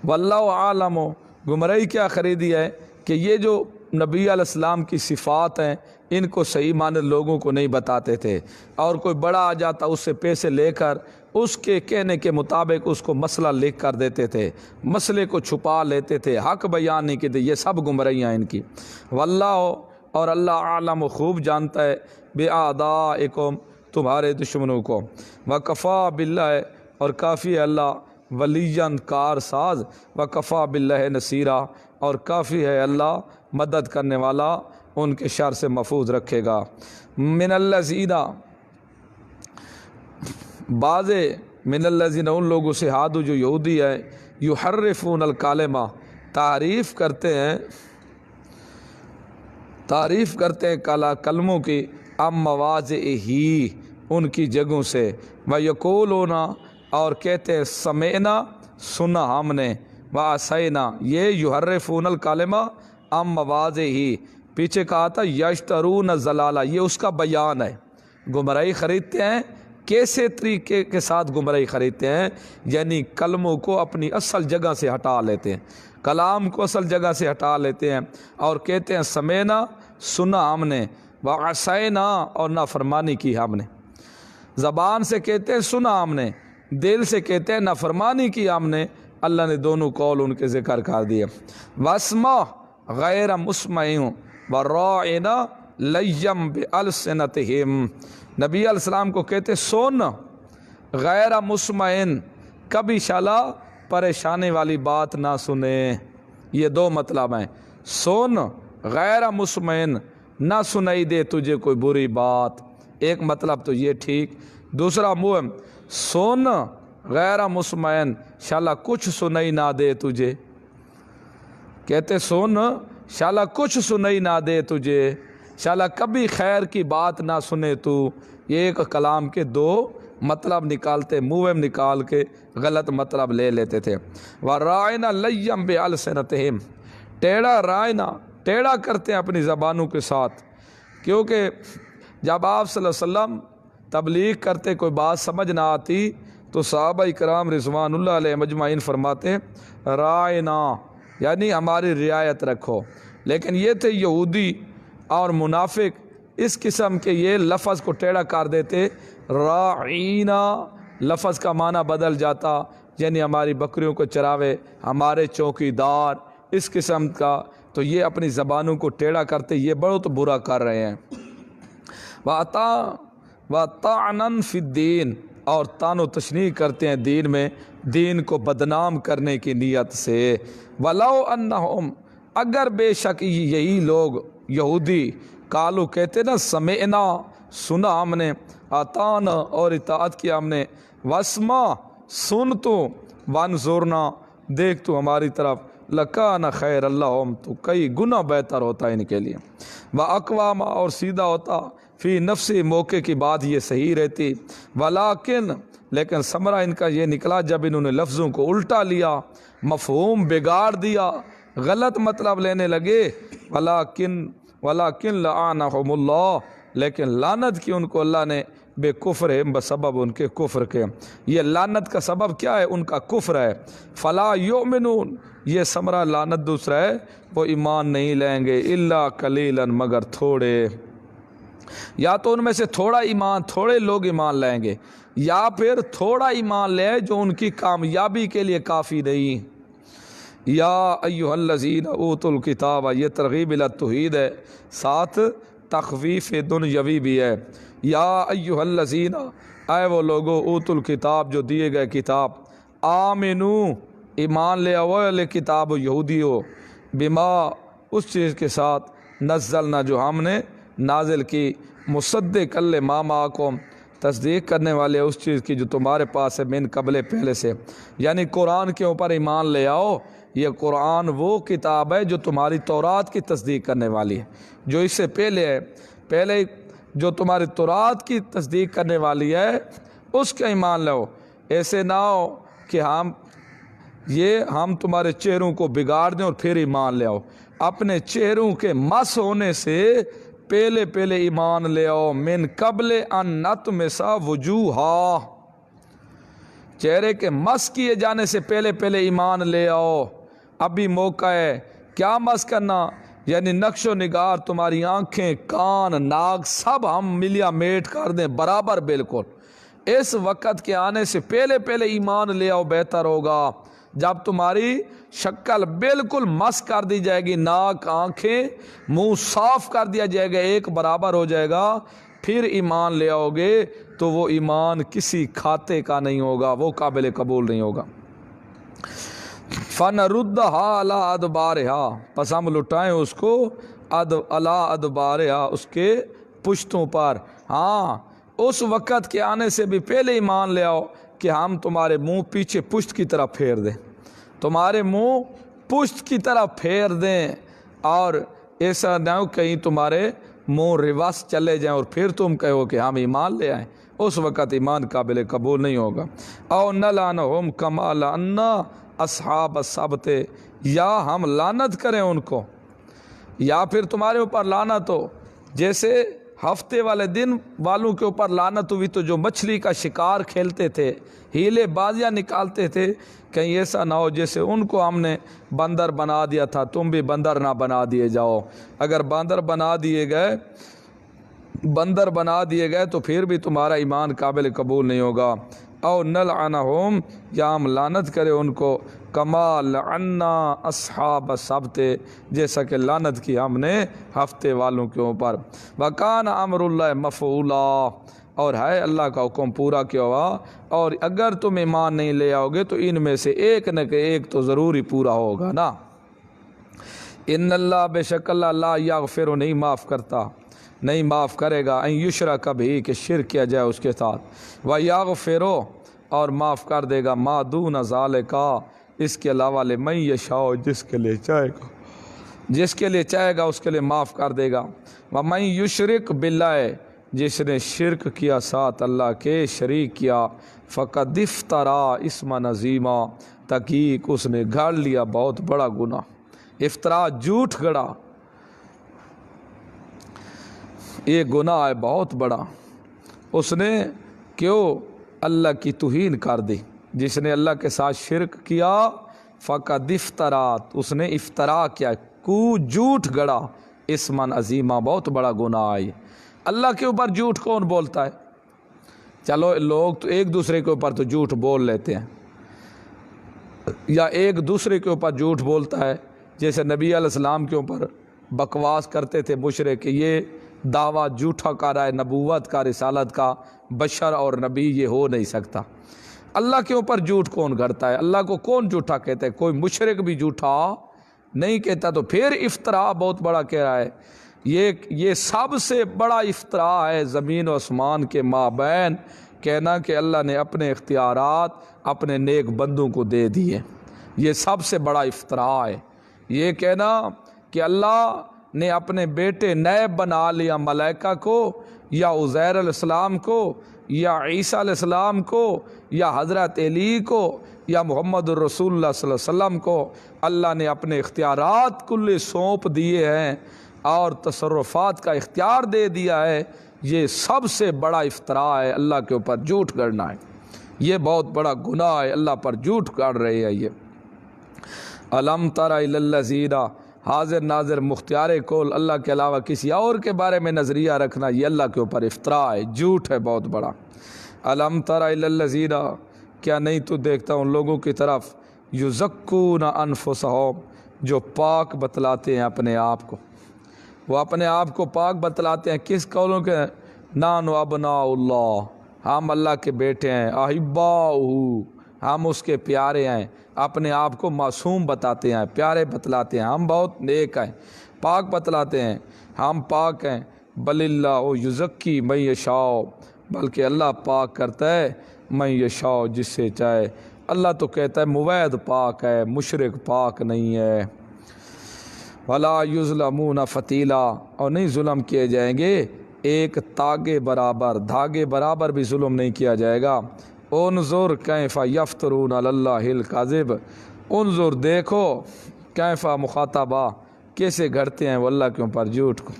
واللہ عالم، گمراہی کیا خریدی ہے کہ یہ جو نبی علیہ السلام کی صفات ہیں ان کو صحیح معنی لوگوں کو نہیں بتاتے تھے، اور کوئی بڑا آ جاتا اس سے پیسے لے کر اس کے کہنے کے مطابق اس کو مسئلہ لکھ کر دیتے تھے، مسئلے کو چھپا لیتے تھے، حق بیان نہیں کرتے، یہ سب گمراہیاں ان کی۔ واللہ، اور اللہ عالم خوب جانتا ہے، بِأَعْدَائِكُمْ، تمہارے دشمنوں کو، وَكَفَى بِاللَّهِ، اور کافی ہے اللہ، ولیًّا کار ساز، وَكَفَى بِاللَّهِ نصیرا، اور کافی ہے اللہ مدد کرنے والا، ان کے شر سے محفوظ رکھے گا۔ من الذین، بعض من الذین، ان لوگوں سے، ہادو جو یہودی ہے، یحرفون الکلمہ، تعریف کرتے ہیں کلموں کی، ام مواضعہ، ان کی جگہوں سے، ویقولون، اور کہتے ہیں سمعنا، سنا ہم نے، وعصینا، یہ یحرفون الکلمہ ام مواضعہ، پیچھے کہا تھا یشترون الضلالہ، یہ اس کا بیان ہے، گمراہی خریدتے ہیں، کیسے طریقے کے ساتھ گمراہی خریدتے ہیں، یعنی کلموں کو اپنی اصل جگہ سے ہٹا لیتے ہیں، کلام کو اصل جگہ سے ہٹا لیتے ہیں، اور کہتے ہیں سمینا، سنا ہم نے، وعصینا، اور نافرمانی کی ہم نے۔ زبان سے کہتے ہیں سنا ہم نے، دل سے کہتے ہیں نافرمانی کی ہم نے۔ اللہ نے دونوں قول ان کے ذکر کر دیے۔ واسمع غیر مسمع وراعنا لیم بألسنتہم، نبی علیہ السلام کو کہتے سن، غیر مسمع، کبھی شالا پریشانی والی بات نہ سنیں۔ یہ 2 مطلب ہیں، سن غیر مسمع، نہ سنائی دے تجھے کوئی بری بات، ایک مطلب تو یہ ٹھیک۔ دوسرا منہ، سن غیر مسمع، شالا کچھ سنائی نہ دے تجھے، کہتے سن شالا کچھ سنائی نہ دے تجھے، شالا کبھی خیر کی بات نہ سنے تو۔ یہ ایک کلام کے 2 مطلب نکالتے، منہ میں نکال کے غلط مطلب لے لیتے تھے۔ وَرَائِنَا لَيَّمْ بِأَلْسِنَتِهِمْ، ٹیڑھا رائنا، ٹیڑھا کرتے ہیں اپنی زبانوں کے ساتھ، کیونکہ جب آپ صلی اللہ علیہ وسلم تبلیغ کرتے کوئی بات سمجھ نہ آتی تو صحابہ کرام رضوان اللہ علیہ مجمعین فرماتے رائنا، یعنی ہماری رعایت رکھو۔ لیکن یہ تھے یہودی اور منافق، اس قسم کے یہ لفظ کو ٹیڑھا کر دیتے، راعینا لفظ کا معنی بدل جاتا، یعنی ہماری بکریوں کو چراوے، ہمارے چوکی دار، اس قسم کا۔ تو یہ اپنی زبانوں کو ٹیڑھا کرتے، یہ بہت برا کر رہے ہیں۔ وَطَعْنًا فِي الدِّينِ، اور طعن و تشنیع کرتے ہیں دین میں، دین کو بدنام کرنے کی نیت سے۔ وَلَوْ أَنَّهُمْ، اگر بے شک یہی لوگ یہودی قالو کہتے نا سمعنا، سنا ہم نے، اطعنا اور اطاعت کیا ہم نے، واسمع سن تو، وانظرنا دیکھ تو ہماری طرف، لکان خیر اللہم تو کئی گنا بہتر ہوتا ہے ان کے لیے، واقوام اور سیدھا ہوتا، فی نفسی موقع کی بات یہ صحیح رہتی، ولیکن لیکن ثمرہ ان کا یہ نکلا جب انہوں نے لفظوں کو الٹا لیا، مفہوم بگاڑ دیا، غلط مطلب لینے لگے، ولیکن لعنہم اللہ، لیکن لعنت کی ان کو اللہ نے بے کفر ہے، بسبب ان کے کفر کے۔ یہ لعنت کا سبب کیا ہے؟ ان کا کفر ہے۔ فلا یؤمنون، یہ ثمرہ لعنت دوسرا ہے، وہ ایمان نہیں لیں گے، الا قلیلا مگر تھوڑے، یا تو ان میں سے تھوڑے لوگ ایمان لائیں گے، یا پھر تھوڑا ایمان لے جو ان کی کامیابی کے لیے کافی نہیں۔ یا ایھا الذین اوتوا الکتاب، یہ ترغیب الی التوحید ہے، ساتھ تخویف دنیاوی بھی ہے۔ یا ایھا الذین، اے وہ لوگو اوتوا الکتاب جو دیے گئے کتاب، آمنو ایمان لے آؤ، لے کتاب یہودی ہو، بما اس چیز کے ساتھ نزلنا جو ہم نے نازل کی، مصدق لما معکم تصدیق کرنے والے اس چیز کی جو تمہارے پاس ہے، من قبل پہلے سے، یعنی قرآن کے اوپر ایمان لے آؤ۔ یہ قرآن وہ کتاب ہے جو تمہاری تورات کی تصدیق کرنے والی ہے، جو اس سے پہلے ہے، پہلے جو تمہاری تورات کی تصدیق کرنے والی ہے اس کا ایمان لاؤ۔ ایسے نہ ہو کہ ہم تمہارے چہروں کو بگاڑ دیں اور پھر ایمان لے آؤ، اپنے چہروں کے مس ہونے سے پہلے ایمان لے آؤ، من قبل ان نطمس وجوہا، چہرے کے مس کیے جانے سے پہلے ایمان لے آؤ۔ ابھی موقع ہے، کیا مس کرنا؟ یعنی نقش و نگار، تمہاری آنکھیں، کان، ناک سب ہم ملیا میٹ کر دیں برابر بالکل۔ اس وقت کے آنے سے پہلے ایمان لے آؤ، بہتر ہوگا۔ جب تمہاری شکل بالکل مس کر دی جائے گی، ناک، آنکھیں، منہ صاف کر دیا جائے گا، ایک برابر ہو جائے گا، پھر ایمان لے آؤ گے تو وہ ایمان کسی کھاتے کا نہیں ہوگا، وہ قابل قبول نہیں ہوگا۔ فَنَرُدَّهَا عَلَىٰ أَدْبَارِهَا، پس ہم لٹائیں اس کو عَلَىٰ أَدْبَارِهَا، اس کے پشتوں پر۔ ہاں، اس وقت کے آنے سے بھی پہلے ایمان لے آؤ کہ ہم تمہارے منہ پیچھے پشت کی طرف پھیر دیں، تمہارے منہ پشت کی طرف پھیر دیں، اور ایسا نہ ہو کہیں تمہارے منہ ریورس چلے جائیں اور پھر تم کہو کہ ہم ایمان لے آئیں، اس وقت ایمان قابل قبول نہیں ہوگا۔ او نلعنہم کما لعنا اصحاب السبت، یا ہم لعنت کریں ان کو، یا پھر تمہارے اوپر لعنت ہو، جیسے ہفتے والے دن والوں کے اوپر لعنت ہوئی تو جو مچھلی کا شکار کھیلتے تھے، ہیلے بازیاں نکالتے تھے، کہیں ایسا نہ ہو جیسے ان کو ہم نے بندر بنا دیا تھا، تم بھی بندر نہ بنا دیے جاؤ۔ اگر بندر بنا دیے گئے تو پھر بھی تمہارا ایمان قابل قبول نہیں ہوگا۔ او نلعنہم، یا ہم لعنت کرے ان کو، کما لعنا اصحاب السبت، جیسا کہ لعنت کی ہم نے ہفتے والوں کے اوپر۔ وکان امر اللہ مفعولا، اور ہے اللہ کا حکم پورا کیا ہوا، اور اگر تم ایمان نہیں لے آؤ گے تو ان میں سے ایک نہ کہ ایک تو ضروری پورا ہوگا نا۔ ان اللہ، بے شک اللہ، لا یغفر، نہیں معاف کرتا، نہیں معاف کرے گا، ان یشرک بھی، کہ شرک کیا جائے اس کے ساتھ، ویغفر، اور معاف کر دے گا، ما دون ذالک، اس کے علاوہ لمن یشاء، جس کے لیے چاہے گا اس کے لیے معاف کر دے گا۔ ومن یشرک باللہ، جس نے شرک کیا ساتھ اللہ کے شریک کیا، فقد افترا اسما عظیما، تحقیق اس نے گھڑ لیا بہت بڑا گناہ۔ افترا جھوٹ گڑا، یہ گناہ ہے بہت بڑا۔ اس نے کیوں؟ اللہ کی توہین کر دی۔ جس نے اللہ کے ساتھ شرک کیا فقد افترا، اس نے افترا کیا، جھوٹ گڑا، اسمن عظیمہ، بہت بڑا گناہ ہے۔ اللہ کے اوپر جھوٹ کون بولتا ہے؟ چلو لوگ تو ایک دوسرے کے اوپر تو جھوٹ بول لیتے ہیں، یا ایک دوسرے کے اوپر جھوٹ بولتا ہے، جیسے نبی علیہ السلام کے اوپر بکواس کرتے تھے مشرک کہ یہ دعویٰ جھوٹا کر رہا ہے نبوت کا، رسالت کا، بشر اور نبی یہ ہو نہیں سکتا۔ اللہ کے اوپر جھوٹ کون کرتا ہے؟ اللہ کو کون جھوٹا کہتا ہے؟ کوئی مشرک بھی جھوٹا نہیں کہتا، تو پھر افتراء بہت بڑا کہہ رہا ہے۔ یہ سب سے بڑا افتراء ہے زمین و آسمان کے مابین، کہنا کہ اللہ نے اپنے اختیارات اپنے نیک بندوں کو دے دیے، یہ سب سے بڑا افتراء ہے۔ یہ کہنا کہ اللہ نے اپنے بیٹے نائب بنا لیا ملائکہ کو، یا عزیر علیہ السلام کو، یا عیسیٰ علیہ السلام کو، یا حضرت علی کو، یا محمد الرسول اللہ صلی اللہ علیہ وسلم کو، اللہ نے اپنے اختیارات کلے سونپ دیے ہیں اور تصرفات کا اختیار دے دیا ہے، یہ سب سے بڑا افتراء ہے، اللہ کے اوپر جھوٹ گڑنا ہے، یہ بہت بڑا گناہ ہے، اللہ پر جھوٹ گاڑ رہے ہیں یہ۔ الم تر الی الذین، حاضر ناظر مختار کول، اللہ کے علاوہ کسی اور کے بارے میں نظریہ رکھنا یہ اللہ کے اوپر افتراء ہے، جھوٹ ہے بہت بڑا۔ الم تر الی الذین، کیا نہیں تو دیکھتا ان لوگوں کی طرف، یزکون انفسہم، جو پاک بتلاتے ہیں اپنے آپ کو، وہ اپنے آپ کو پاک بتلاتے ہیں کس قولوں کے؟ نحن ابناء اللہ، ہم اللہ کے بیٹے ہیں، احباؤہ، ہم اس کے پیارے ہیں، اپنے آپ کو معصوم بتاتے ہیں، پیارے بتلاتے ہیں، ہم بہت نیک ہیں، پاک بتلاتے ہیں، ہم پاک ہیں۔ بل اللہ یزکی من یشاء، بلکہ اللہ پاک کرتا ہے من یشاء، جس سے چاہے۔ اللہ تو کہتا ہے موحد پاک ہے، مشرک پاک نہیں ہے۔ ولا یظلمون فتیلا، اور نہیں ظلم کیے جائیں گے ایک تاگے برابر، دھاگے برابر بھی ظلم نہیں کیا جائے گا۔ انظر کیف یفترون علی اللہ الکذب، انظر دیکھو، کیف مخاطبہ، کیسے گھڑتے ہیں وہ اللہ کے اوپر جھوٹ کو،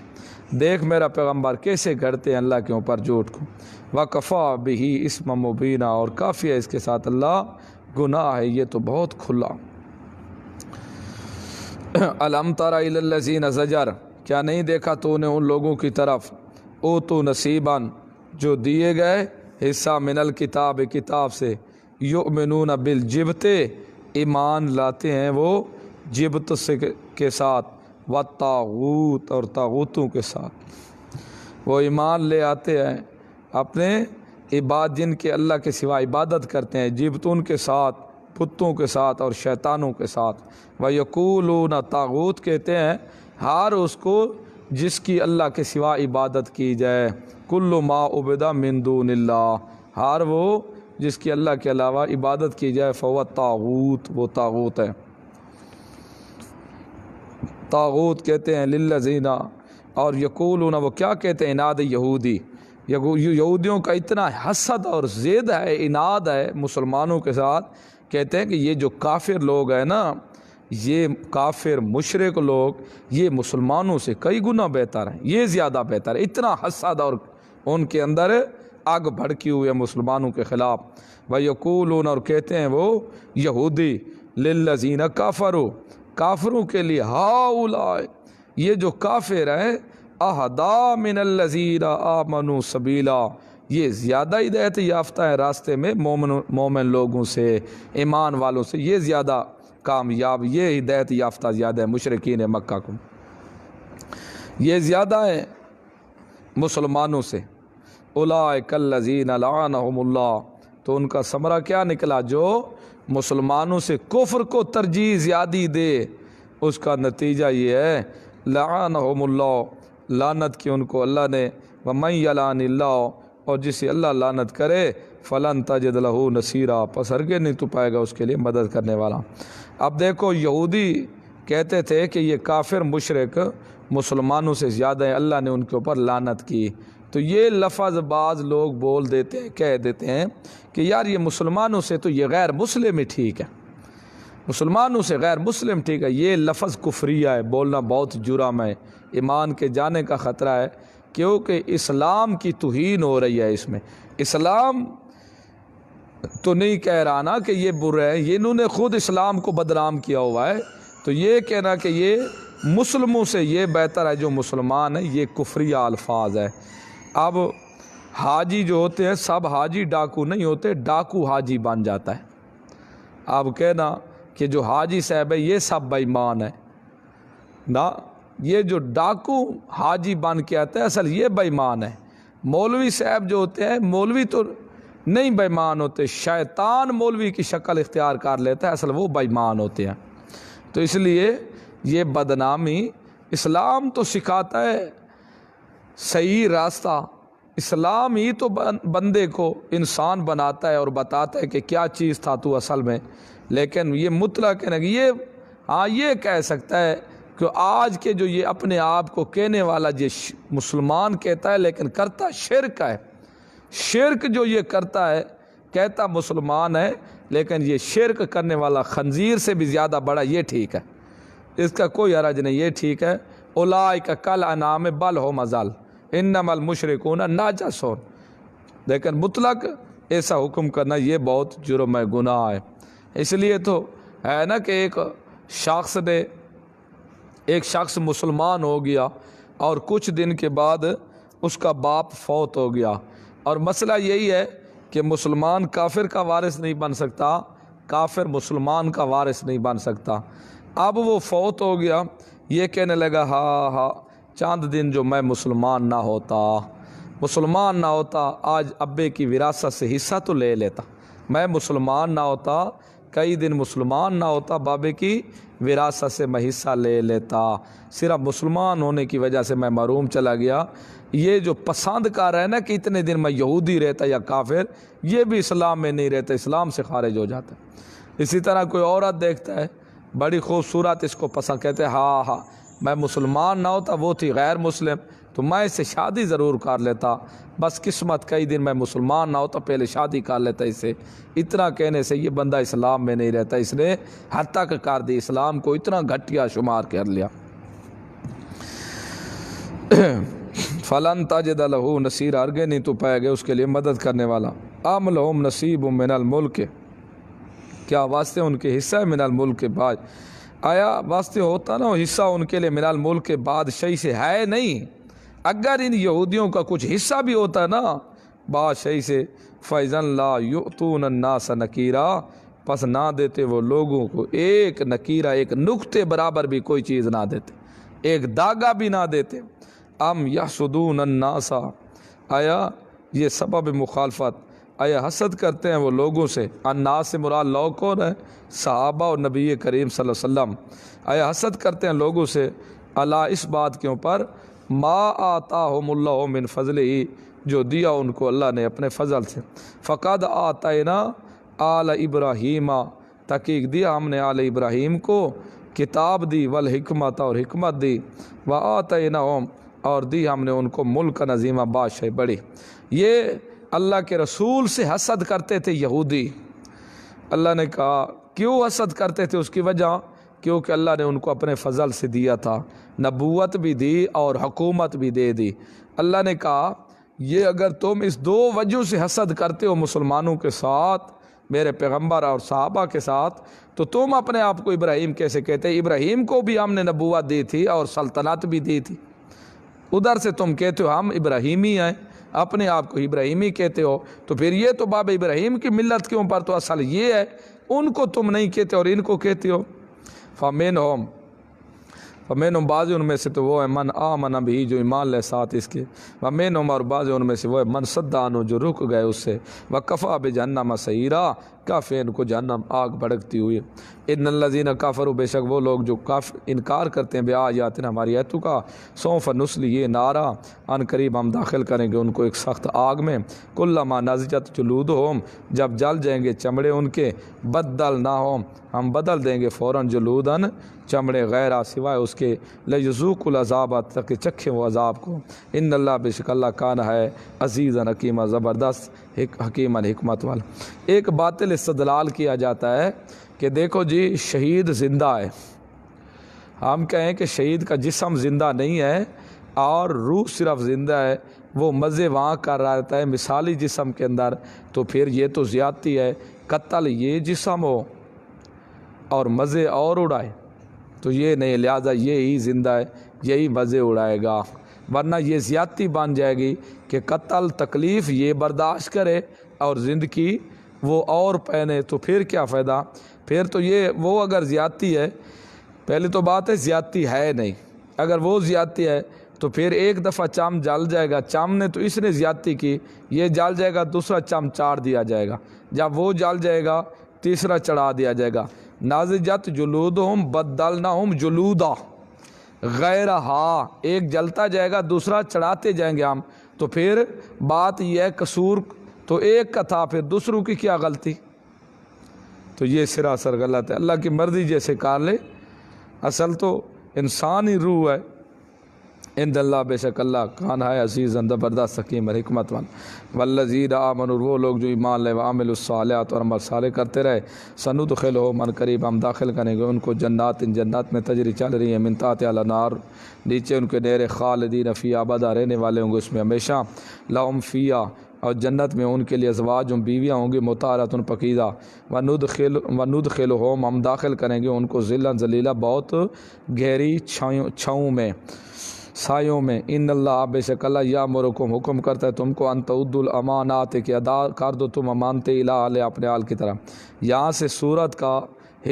دیکھ میرا پیغمبر کیسے گھڑتے ہیں اللہ کے اوپر جھوٹ کو۔ وکفا بہ اسما مبینا، اور کافی ہے اس کے ساتھ اللہ گناہ ہے یہ تو بہت کھلا۔ الم تر الی الذین زجر، کیا نہیں دیکھا تو نے ان لوگوں کی طرف، اوتو نصیباً، جو دیے گئے حصہ، من الکتاب، کتاب سے، یؤمنون بالجبت، ایمان لاتے ہیں وہ جبت سے کے ساتھ، والطاغوت، اور طاغوتوں کے ساتھ، وہ ایمان لے آتے ہیں اپنے جن کے اللہ کے سوا عبادت کرتے ہیں، جبتوں کے ساتھ، بتوں کے ساتھ اور شیطانوں کے ساتھ۔ وَيَقُولُونَ، طاغوت کہتے ہیں ہر اس کو جس کی اللہ کے سوا عبادت کی جائے، کل ما عبد من دون اللہ، ہر وہ جس کی اللہ کے علاوہ عبادت کی جائے، فهو طاغوت، وہ طاغوت ہے۔ طاغوت کہتے ہیں للذین، اور یقولون، وہ کیا کہتے ہیں؟ اناد یہودی، یہودیوں کا اتنا حسد اور زید ہے، اناد ہے مسلمانوں کے ساتھ، کہتے ہیں کہ یہ جو کافر لوگ ہیں نا، یہ کافر مشرک لوگ، یہ مسلمانوں سے کئی گنا بہتر ہیں، یہ زیادہ بہتر ہے، اتنا حسد اور ان کے اندر آگ بھڑکی ہوئی ہے مسلمانوں کے خلاف۔ وَيَقُولُونَ، اور کہتے ہیں وہ یہودی، لِلَّذِينَ كَفَرُوا، کافروں کے لیے، ہؤلاء، یہ جو کافر ہیں، اہدیٰ من الذین آمنوا سبیلا، یہ زیادہ ہدایت یافتہ ہے راستے میں مومن لوگوں سے، ایمان والوں سے، یہ زیادہ کامیاب، یہ ہدایت یافتہ زیادہ ہے مشرکین مکہ کو، یہ زیادہ ہے مسلمانوں سے۔ اولئک الذین لعنہم اللہ، تو ان کا ثمرہ کیا نکلا؟ جو مسلمانوں سے کفر کو ترجیح زیادی دے، اس کا نتیجہ یہ ہے لعنہم اللہ، لعنت کی ان کو اللہ نے، ومن یلعن اللہ، اور جسے اللہ لعنت کرے، فلن تجد لہ نصیرا، پس ہرگز نہیں تو پائے گا اس کے لیے مدد کرنے والا۔ اب دیکھو یہودی کہتے تھے کہ یہ کافر مشرک مسلمانوں سے زیادہ ہیں، اللہ نے ان کے اوپر لعنت کی، تو یہ لفظ بعض لوگ بول دیتے ہیں، کہہ دیتے ہیں کہ یار یہ مسلمانوں سے تو یہ غیر مسلم ہی ٹھیک ہے، مسلمانوں سے غیر مسلم ٹھیک ہے۔ یہ لفظ کفریہ ہے، بولنا بہت جرم ہے، ایمان کے جانے کا خطرہ ہے، کیونکہ اسلام کی توہین ہو رہی ہے اس میں۔ اسلام تو نہیں کہہ رہا نا کہ یہ برے ہیں، یہ انہوں نے خود اسلام کو بدنام کیا ہوا ہے، تو یہ کہنا کہ یہ مسلموں سے یہ بہتر ہے جو مسلمان ہیں، یہ کفریہ الفاظ ہے۔ اب حاجی جو ہوتے ہیں سب حاجی ڈاکو نہیں ہوتے، ڈاکو حاجی بن جاتا ہے۔ اب کہنا کہ جو حاجی صاحب ہے یہ سب بے ایمان ہے نا، یہ جو ڈاکو حاجی بن کے آتا ہے اصل یہ بے ایمان ہے۔ مولوی صاحب جو ہوتے ہیں، مولوی تو نہیں بے ایمان ہوتے، شیطان مولوی کی شکل اختیار کر لیتا ہے، اصل وہ بے ایمان ہوتے ہیں۔ تو اس لیے یہ بدنامی، اسلام تو سکھاتا ہے صحیح راستہ، اسلام ہی تو بندے کو انسان بناتا ہے اور بتاتا ہے کہ کیا چیز تھا تو اصل میں۔ لیکن یہ مطلق ہے کہ یہ کہہ سکتا ہے کہ آج کے جو یہ اپنے آپ کو کہنے والا یہ مسلمان کہتا ہے لیکن کرتا شرک ہے، شرک جو یہ کرتا ہے کہتا مسلمان ہے لیکن یہ شرک کرنے والا خنزیر سے بھی زیادہ بڑا، یہ ٹھیک ہے، اس کا کوئی حرج نہیں، یہ ٹھیک ہے۔ اولئک کالانعام بل ھم اضل انما المشرکون نجس، لیکن مطلق ایسا حکم کرنا یہ بہت جرم ہے، گناہ ہے۔ اس لیے تو ہے نا کہ ایک شخص مسلمان ہو گیا اور کچھ دن کے بعد اس کا باپ فوت ہو گیا، اور مسئلہ یہی ہے کہ مسلمان کافر کا وارث نہیں بن سکتا، کافر مسلمان کا وارث نہیں بن سکتا۔ اب وہ فوت ہو گیا، یہ کہنے لگا ہاں چاند دن جو میں مسلمان نہ ہوتا آج ابے کی وراثت سے حصہ تو لے لیتا، میں مسلمان نہ ہوتا کئی دن مسلمان نہ ہوتا بابے کی وراثت سے میں حصہ لے لیتا، صرف مسلمان ہونے کی وجہ سے میں محروم چلا گیا۔ یہ جو پسند کر رہا ہے نا کہ اتنے دن میں یہودی رہتا یا کافر، یہ بھی اسلام میں نہیں رہتا، اسلام سے خارج ہو جاتا ہے۔ اسی طرح کوئی عورت دیکھتا ہے بڑی خوبصورت، اس کو پسند، کہتے ہیں ہاں میں مسلمان نہ ہوتا وہ تھی غیر مسلم تو میں اس سے شادی ضرور کر لیتا، بس قسمت کئی دن میں مسلمان نہ ہوتا پہلے شادی کر لیتا اس سے۔ اتنا کہنے سے یہ بندہ اسلام میں نہیں رہتا، اس نے حد تک کر دی، اسلام کو اتنا گھٹیا شمار کر لیا۔ فلن تجد لہ نصیرا، ارگے نہیں تو پائے گا اس کے لیے مدد کرنے والا۔ ام لہم نصیب من الملک، کیا واسطے ان کے حصہ ہے من الملک کے بعد، آیا واسطے ہوتا نا حصہ ان کے لیے من الملک کے بادشاہی سے، ہے نہیں۔ اگر ان یہودیوں کا کچھ حصہ بھی ہوتا نا بادشاہی سے، فَإِذًا لَا يُؤْتُونَ النَّاسَ نَقِيرًا، پس نہ دیتے وہ لوگوں کو ایک نکیرہ، ایک نقطے برابر بھی کوئی چیز نہ دیتے، ایک داغا بھی نہ دیتے۔ ام یحسدون الناس، آیا یہ سبب مخالفت، آیا حسد کرتے ہیں وہ لوگوں سے، الناس سے مراد لوگ کون ہے؟ صحابہ اور نبی کریم صلی اللہ علیہ وسلم۔ آیا حسد کرتے ہیں لوگوں سے، اللہ اس بات کے اوپر ما آتاہم اللہ من فضلہ، جو دیا ان کو اللہ نے اپنے فضل سے، فقد آتینا آل ابراہیم، تحقیق دیا ہم نے آل ابراہیم کو کتاب دی، والحکمت اور حکمت دی، وآتیناہم اور دی ہم نے ان کو ملک عظیمہ، بادشاہی بڑی۔ یہ اللہ کے رسول سے حسد کرتے تھے یہودی۔ اللہ نے کہا کیوں حسد کرتے تھے، اس کی وجہ کیونکہ اللہ نے ان کو اپنے فضل سے دیا تھا، نبوت بھی دی اور حکومت بھی دے دی۔ اللہ نے کہا یہ اگر تم اس دو وجہ سے حسد کرتے ہو مسلمانوں کے ساتھ، میرے پیغمبر اور صحابہ کے ساتھ، تو تم اپنے آپ کو ابراہیم کیسے کہتے؟ ابراہیم کو بھی ہم نے نبوت دی تھی اور سلطنت بھی دی تھی، ادھر سے تم کہتے ہو ہم ابراہیمی ہیں، اپنے آپ کو ابراہیمی کہتے ہو، تو پھر یہ تو باب ابراہیم کی ملت کے اوپر تو اصل یہ ہے، ان کو تم نہیں کہتے اور ان کو کہتے ہو۔ فَمِنْهُمْ بعض ان میں سے تو وہ ہے من آمن بھی، جو ایمان لے ساتھ اس کے، وَمِنْهُمْ اور بعض ان میں سے وہ ہے من صد عنہ، جو رک گئے اس سے، وَكَفَى بِجَهَنَّمَ سَعِيرًا، کافی ان کو جہنم آگ بھڑکتی ہوئی۔ ان الذین کفروا، بے شک وہ لوگ جو انکار کرتے ہیں بے آیاتنا ہماری آیتوں کا، سوف نصلی نارا، ان قریب ہم داخل کریں گے ان کو ایک سخت آگ میں، کلما نضجت جلودہم، جب جل جائیں گے چمڑے ان کے، بدلناہم، ہم بدل دیں گے فوراً جلودن، چمڑے غیرہ سوائے اس کے، لیذوقوا العذاب، تاکہ چکھیں وہ عذاب کو۔ ان اللہ، بے شک اللہ کان ہے عزیزاً حکیمہ، زبردست حکیماً حکمت والا۔ ایک باطل استدلال کیا جاتا ہے کہ دیکھو جی شہید زندہ ہے، ہم کہیں کہ شہید کا جسم زندہ نہیں ہے اور روح صرف زندہ ہے، وہ مزے وہاں کر رہا رہتا ہے مثالی جسم کے اندر، تو پھر یہ تو زیادتی ہے، قتل یہ جسم ہو اور مزے اور اڑائے تو یہ نہیں، لہٰذا یہی زندہ ہے، یہی مزے اڑائے گا، ورنہ یہ زیادتی بن جائے گی کہ قتل تکلیف یہ برداشت کرے اور زندگی وہ اور پہنے، تو پھر کیا فائدہ؟ پھر تو یہ وہ اگر زیادتی ہے، پہلے تو بات ہے زیادتی ہے نہیں، اگر وہ زیادتی ہے تو پھر ایک دفعہ چم جل جائے گا، چم نے تو اس نے زیادتی کی، یہ جل جائے گا، دوسرا چم چاڑ دیا جائے گا، جب وہ جل جائے گا تیسرا چڑھا دیا جائے گا۔ ناضجت جلودہم بدلناہم جلودا غیرہا، ایک جلتا جائے گا دوسرا چڑھاتے جائیں گے ہم، تو پھر بات یہ ہے قصور تو ایک کا تھا، پھر دوسروں کی کیا غلطی؟ تو یہ سراسر غلط ہے، اللہ کی مرضی جیسے کار لے، اصل تو انسانی روح ہے۔ ان اللہ، بے شک اللہ کان ہے عزیزاً زبردست حکیم اور حکمت والا۔ والذین آمنوا، وہ لوگ جو ایمان لے، وعملوا الصالحات، اور عمل صالح کرتے رہے، سندخلہم، من قریب ہم داخل کریں گے ان کو جنات، ان جنات میں تجری چل رہی ہیں من تحتہا الانہار، نیچے ان کے نہریں، خالدین فیہا ابدا، رہنے والے ہوں گے اس میں ہمیشہ، لہم فیہا، اور جنت میں ان کے لیے ازواج بیویاں ہوں گی، مطہرۃ پاکیزہ، وندخلہم، ہم داخل کریں گے ان کو ذلا ذلیلا، بہت گہری چھاؤں میں، سایوں میں۔ ان اللہ، بے شک اللہ یامرکم، حکم کرتا ہے تم کو، ان تعدوا الامانات، کہ ادا کر دو تم امانتیں، الی اہلہا، اپنے اہل کی طرح۔ یہاں سے سورت کا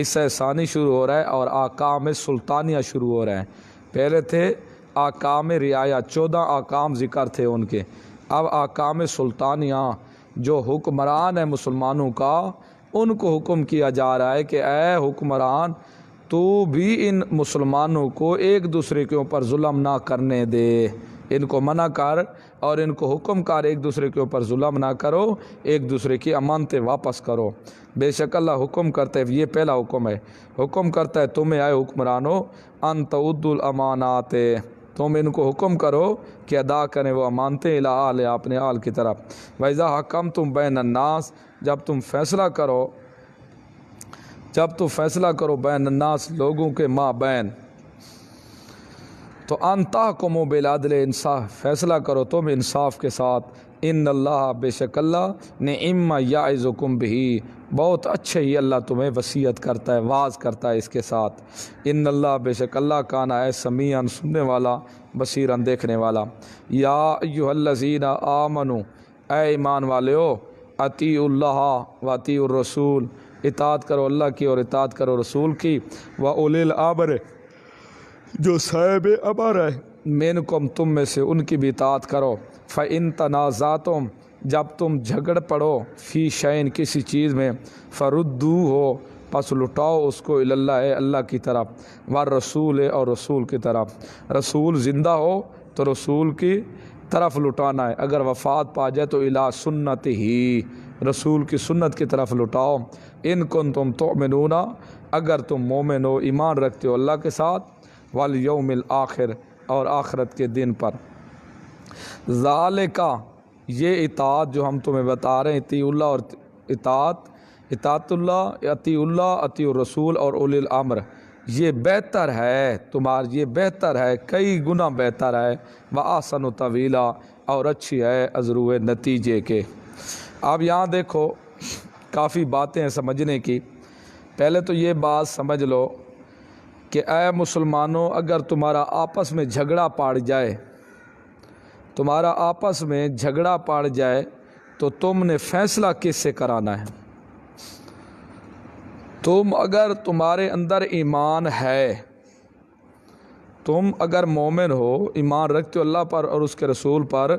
حصہ ثانی شروع ہو رہا ہے اور احکام سلطانیہ شروع ہو رہے ہیں۔ پہلے تھے احکام رعایا، 14 احکام ذکر تھے ان کے، اب احکام سلطانیہ، جو حکمران ہے مسلمانوں کا، ان کو حکم کیا جا رہا ہے کہ اے حکمران، تو بھی ان مسلمانوں کو ایک دوسرے کے اوپر ظلم نہ کرنے دے، ان کو منع کر اور ان کو حکم کر ایک دوسرے کے اوپر ظلم نہ کرو، ایک دوسرے کی امانتیں واپس کرو۔ بے شک اللہ حکم کرتا ہے، یہ پہلا حکم ہے، حکم کرتا ہے تمہیں اے حکمرانو، ان تعدوا الامانات، تم ان کو حکم کرو کہ ادا کریں وہ امانتیں، الی اہلہا، اپنے اہل کی طرف۔ وَإِذَا حَكَمْتُم بَيْنَ النَّاسِ، جب تم فیصلہ کرو بین الناس، لوگوں کے مابین، تو ان تحکموا بالعدل، انصاف، فیصلہ کرو تم انصاف کے ساتھ۔ ان اللہ، بے شک اللہ، نعم ما یعظکم بہ، بہت اچھے ہی اللہ تمہیں وصیت کرتا ہے، واعظ کرتا ہے اس کے ساتھ۔ ان اللہ، بے شک اللہ کان ہے سمیعاً، سننے والا، بصیراً، دیکھنے والا۔ یا ایھا الذین آمنوا، اے ایمان والو، اطیعوا اللہ و اطیعوا الرسول، اطاعت کرو اللہ کی اور اطاعت کرو رسول کی، وَأُولِي الْأَمْرِ، جو صاحب امر ہے، منکم، تم میں سے، ان کی بھی اطاعت کرو۔ فَإِن تَنَازَعْتُمْ، جب تم جھگڑ پڑو، فی شیء، کسی چیز میں، فَرُدُّوهُ، پس لٹاؤ اس کو، الی اللہ، اللہ کی طرف، والرسول، اور رسول کی طرف۔ رسول زندہ ہو تو رسول کی طرف لٹانا ہے، اگر وفات پا جائے تو الی سنت ہی، رسول کی سنت کی طرف لٹاؤ۔ ان کنتم تؤمنون، اگر تم مومن ہو، ایمان رکھتے ہو اللہ کے ساتھ، والیوم الآخر، اور آخرت کے دن پر۔ ذالک، یہ اطاعت جو ہم تمہیں بتا رہے ہیں، اطیعوا اللہ اور اطاعت اللہ، اطیعوا اللہ، اطیعوا الرسول اور اولی الامر، یہ بہتر ہے یہ بہتر ہے، کئی گنا بہتر ہے، وَأَحْسَنُ تَأْوِیلًا، اور اچھی ہے ازروئے نتیجے کے۔ اب یہاں دیکھو کافی باتیں ہیں سمجھنے کی۔ پہلے تو یہ بات سمجھ لو کہ اے مسلمانوں، اگر تمہارا آپس میں جھگڑا پڑ جائے تو تم نے فیصلہ کس سے کرانا ہے؟ اگر تمہارے اندر ایمان ہے، تم اگر مومن ہو، ایمان رکھتے ہو اللہ پر اور اس کے رسول پر،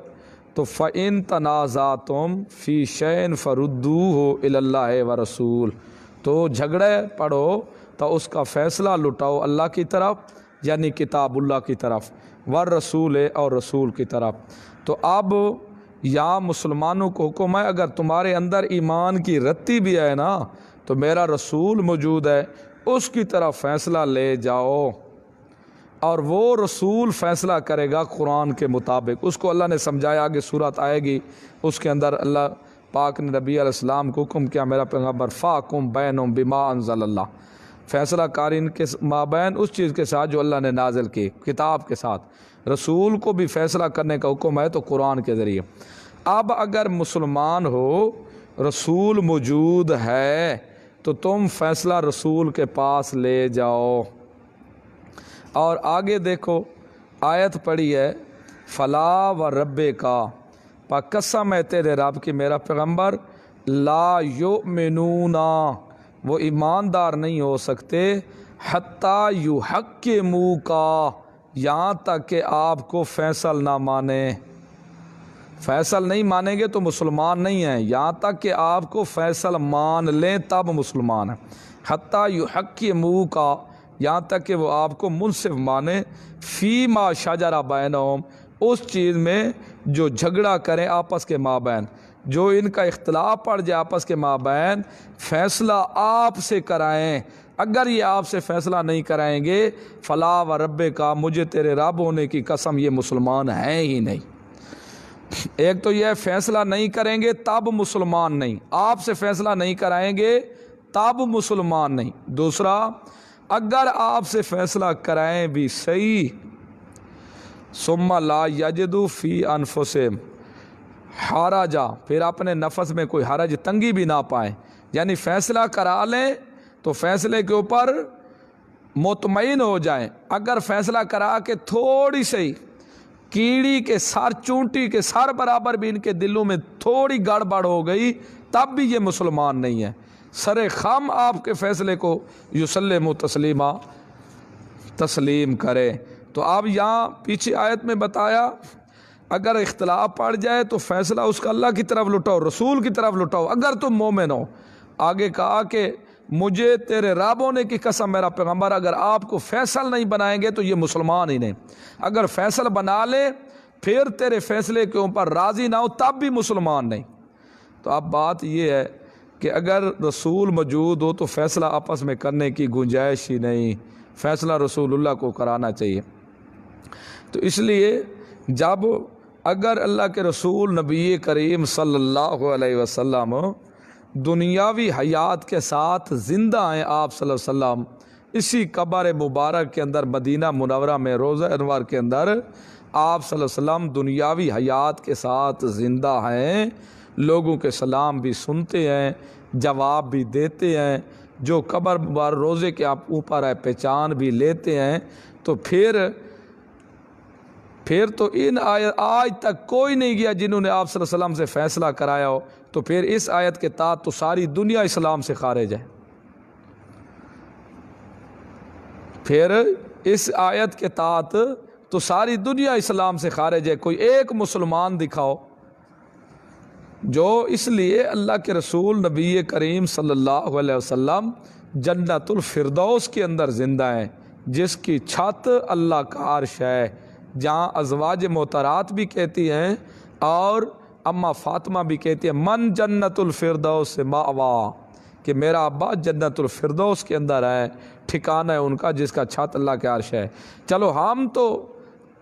تو فَإِن تَنَازَعْتُمْ فِي شَيْءٍ فَرُدُّوهُ إِلَى اللَّهِ وَرَسُولِهِ، تو جھگڑے پڑھو تو اس کا فیصلہ لٹاؤ اللہ کی طرف یعنی کتاب اللہ کی طرف، والرسول اور رسول کی طرف۔ تو اب یہاں مسلمانوں کو حکم ہے اگر تمہارے اندر ایمان کی رتی بھی ہے نا تو میرا رسول موجود ہے، اس کی طرف فیصلہ لے جاؤ، اور وہ رسول فیصلہ کرے گا قرآن کے مطابق۔ اس کو اللہ نے سمجھایا، آگے صورت آئے گی اس کے اندر اللہ پاک نے نبی علیہ السلام کو حکم کیا، میرا پیغمبر فاحکم بینہم بما انزل اللہ، فیصلہ کاری ان کے مابین اس چیز کے ساتھ جو اللہ نے نازل کی، کتاب کے ساتھ۔ رسول کو بھی فیصلہ کرنے کا حکم ہے تو قرآن کے ذریعے۔ اب اگر مسلمان ہو، رسول موجود ہے تو تم فیصلہ رسول کے پاس لے جاؤ۔ اور آگے دیکھو آیت پڑھی ہے، فلا و رب کا، پا قسم ہے تیرے رب کی میرا پیغمبر، لا یؤمنون، وہ ایماندار نہیں ہو سکتے، حتیٰ یحکموک، یہاں تک کہ آپ کو فیصل نہ مانے۔ فیصل نہیں مانیں گے تو مسلمان نہیں ہیں، یہاں تک کہ آپ کو فیصل مان لیں تب مسلمان ہیں۔ حتیٰ یحکموک، یہاں تک کہ وہ آپ کو منصف مانے، فیما شجر بینہم، اس چیز میں جو جھگڑا کریں آپس کے مابین، جو ان کا اختلاف پڑ جائے آپس کے مابین، فیصلہ آپ سے کرائیں۔ اگر یہ آپ سے فیصلہ نہیں کرائیں گے، فلا و رب کا، مجھے تیرے رب ہونے کی قسم یہ مسلمان ہیں ہی نہیں۔ ایک تو یہ فیصلہ نہیں کریں گے تب مسلمان نہیں، آپ سے فیصلہ نہیں کرائیں گے تب مسلمان نہیں۔ دوسرا، اگر آپ سے فیصلہ کرائیں بھی صحیح، ثم لا یجدوا فی انفسہم حرجا، پھر اپنے نفس میں کوئی حرج تنگی بھی نہ پائیں، یعنی فیصلہ کرا لیں تو فیصلے کے اوپر مطمئن ہو جائیں۔ اگر فیصلہ کرا کے تھوڑی سی کیڑی کے سر، چونٹی کے سر برابر بھی ان کے دلوں میں تھوڑی گڑبڑ ہو گئی تب بھی یہ مسلمان نہیں ہے۔ سر خم آپ کے فیصلے کو یسلم تسلیما، تسلیم کرے۔ تو اب یہاں پیچھے آیت میں بتایا اگر اختلاف پڑ جائے تو فیصلہ اس کا اللہ کی طرف لٹاؤ، رسول کی طرف لٹاؤ اگر تم مومن ہو۔ آگے کہا کہ مجھے تیرے رب ہونے کی قسم میرا پیغمبر، اگر آپ کو فیصل نہیں بنائیں گے تو یہ مسلمان ہی نہیں۔ اگر فیصل بنا لے پھر تیرے فیصلے کے اوپر راضی نہ ہو تب بھی مسلمان نہیں۔ تو اب بات یہ ہے کہ اگر رسول موجود ہو تو فیصلہ آپس میں کرنے کی گنجائش ہی نہیں، فیصلہ رسول اللہ کو کرانا چاہیے۔ تو اس لیے جب اگر اللہ کے رسول نبی کریم صلی اللہ علیہ وسلم دنیاوی حیات کے ساتھ زندہ ہیں، آپ صلی اللہ علیہ وسلم اسی قبر مبارک کے اندر مدینہ منورہ میں روضہ انوار کے اندر آپ صلی اللہ علیہ وسلم دنیاوی حیات کے ساتھ زندہ ہیں، لوگوں کے سلام بھی سنتے ہیں، جواب بھی دیتے ہیں، جو قبر مبارک روزے کے آپ اوپر ہے پہچان بھی لیتے ہیں۔ تو پھر تو ان آج تک کوئی نہیں گیا جنہوں نے آپ صلی اللہ علیہ وسلم سے فیصلہ کرایا ہو، تو پھر اس آیت کے تحت تو ساری دنیا اسلام سے خارج ہے۔ پھر اس آیت کے تحت تو ساری دنیا اسلام سے خارج ہے۔ کوئی ایک مسلمان دکھاؤ جو، اس لیے اللہ کے رسول نبی کریم صلی اللہ علیہ وسلم جنت الفردوس کے اندر زندہ ہیں، جس کی چھت اللہ کا عرش ہے، جہاں ازواج محترات بھی کہتی ہیں اور اماں فاطمہ بھی کہتی ہے من جنت الفردوس سے ماوا، کہ میرا ابا جنت الفردوس کے اندر ہے، ٹھکانہ ہے ان کا جس کا چھت اللہ کے عرش ہے۔ چلو ہم تو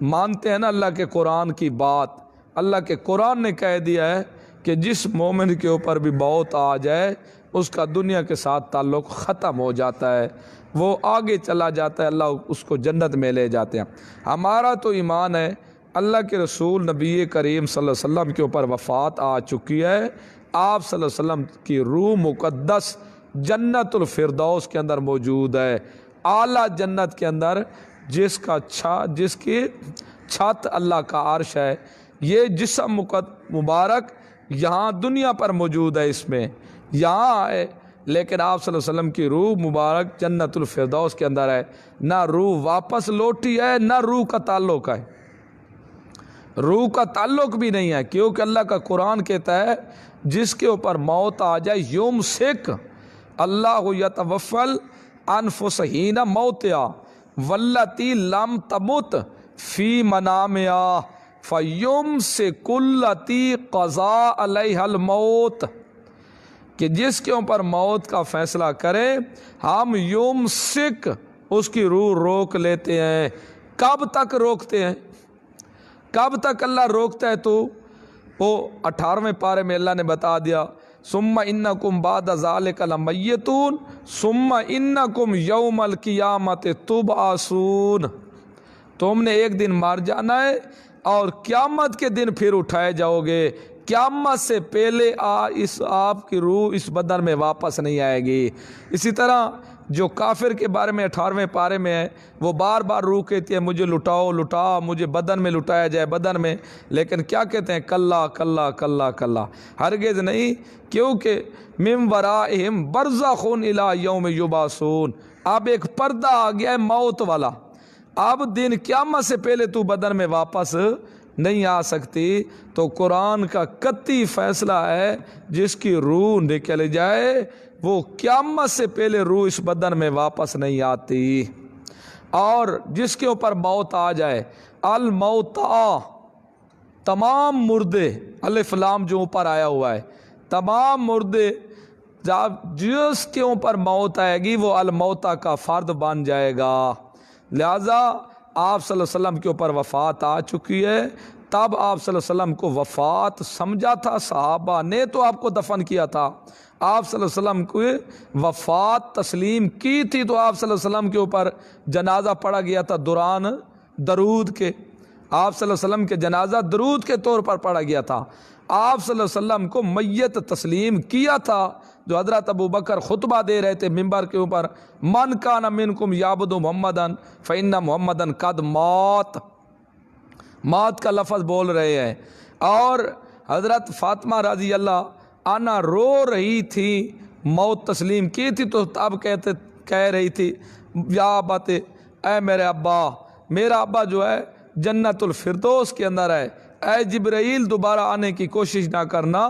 مانتے ہیں نا اللہ کے قرآن کی بات، اللہ کے قرآن نے کہہ دیا ہے کہ جس مومن کے اوپر بھی موت آ جائے اس کا دنیا کے ساتھ تعلق ختم ہو جاتا ہے، وہ آگے چلا جاتا ہے، اللہ اس کو جنت میں لے جاتے ہیں۔ ہمارا تو ایمان ہے اللہ کے رسول نبی کریم صلی اللہ علیہ وسلم کے اوپر وفات آ چکی ہے، آپ صلی اللہ علیہ وسلم کی روح مقدس جنت الفردوس کے اندر موجود ہے، اعلیٰ جنت کے اندر، جس کی چھت اللہ کا عرش ہے۔ یہ جسم مبارک یہاں دنیا پر موجود ہے، اس میں یہاں ہے، لیکن آپ صلی اللہ علیہ وسلم کی روح مبارک جنت الفردوس کے اندر ہے۔ نہ روح واپس لوٹی ہے نہ روح کا تعلق ہے، روح کا تعلق بھی نہیں ہے، کیونکہ اللہ کا قرآن کہتا ہے جس کے اوپر موت آ جائے یمسک اللہ یتوفل انفس حین موتہا واللتی لم تمت فی منامہا فیمسک التی قضا علیہا الموت، کہ جس کے اوپر موت کا فیصلہ کرے ہم یمسک اس کی روح روک لیتے ہیں۔ کب تک روکتے ہیں؟ کب تک اللہ روکتا ہے؟ تو وہ 18ویں پارے میں اللہ نے بتا دیا ثم انکم بعد ذالک لمیتون ثم انکم یوم القیامت تبعثون، تم نے ایک دن مر جانا ہے اور قیامت کے دن پھر اٹھائے جاؤ گے۔ قیامت سے پہلے آپ کی روح اس بدن میں واپس نہیں آئے گی۔ اسی طرح جو کافر کے بارے میں 18ویں پارے میں ہے، وہ بار بار روح کہتی ہے مجھے لٹاؤ لٹاؤ، مجھے بدن میں لٹایا جائے بدن میں، لیکن کیا کہتے ہیں؟ کلا کلا کلا کلا، ہرگز نہیں، کیونکہ من ورائہم برزخ الی یوم یبعثون، اب ایک پردہ آ گیا ہے موت والا، اب دن قیامت سے پہلے تو بدن میں واپس نہیں آ سکتی۔ تو قرآن کا قطعی فیصلہ ہے جس کی روح نکل جائے وہ قیامت سے پہلے روح اس بدن میں واپس نہیں آتی، اور جس کے اوپر موت آ جائے الموتا، تمام مردے، الف لام جو اوپر آیا ہوا ہے، تمام مردے، جس کے اوپر موت آئے گی وہ الموتا کا فرد بن جائے گا۔ لہذا آپ صلی اللہ علیہ وسلم کے اوپر وفات آ چکی ہے، تب آپ صلی اللہ علیہ وسلم کو وفات سمجھا تھا، صحابہ نے تو آپ کو دفن کیا تھا، آپ صلی اللہ علیہ وسلم کو وفات تسلیم کی تھی تو آپ صلی اللہ علیہ وسلم کے اوپر جنازہ پڑھا گیا تھا دوران درود کے، آپ صلی اللہ علیہ وسلم کے جنازہ درود کے طور پر پڑھا گیا تھا۔ آپ صلی اللہ علیہ وسلم کو میت تسلیم کیا تھا، جو حضرت ابو بکر خطبہ دے رہے تھے ممبر کے اوپر، من کان منکم یعبد محمدن فإن محمدن قد مات، مات کا لفظ بول رہے ہیں، اور حضرت فاطمہ رضی اللہ عنہا رو رہی تھی، موت تسلیم کی تھی تو اب کہہ رہی تھی یا ابت، اے میرے ابا، میرا ابا جو ہے جنت الفردوس کے اندر ہے، اے جبرائیل دوبارہ آنے کی کوشش نہ کرنا،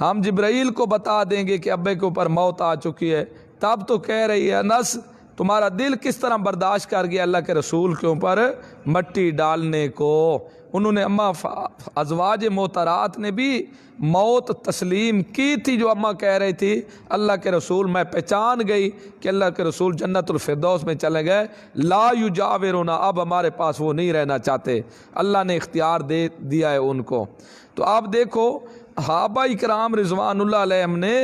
ہم جبرائیل کو بتا دیں گے کہ ابے کے اوپر موت آ چکی ہے۔ تب تو کہہ رہی ہے انس تمہارا دل کس طرح برداشت کر گیا اللہ کے رسول کے اوپر مٹی ڈالنے کو۔ انہوں نے اماں ازواج محترات نے بھی موت تسلیم کی تھی، جو اماں کہہ رہی تھی اللہ کے رسول، میں پہچان گئی کہ اللہ کے رسول جنت الفردوس میں چلے گئے، لا یجاورنا، اب ہمارے پاس وہ نہیں رہنا چاہتے، اللہ نے اختیار دے دیا ہے ان کو۔ تو آپ دیکھو صحابہ کرام رضوان اللہ علیہم نے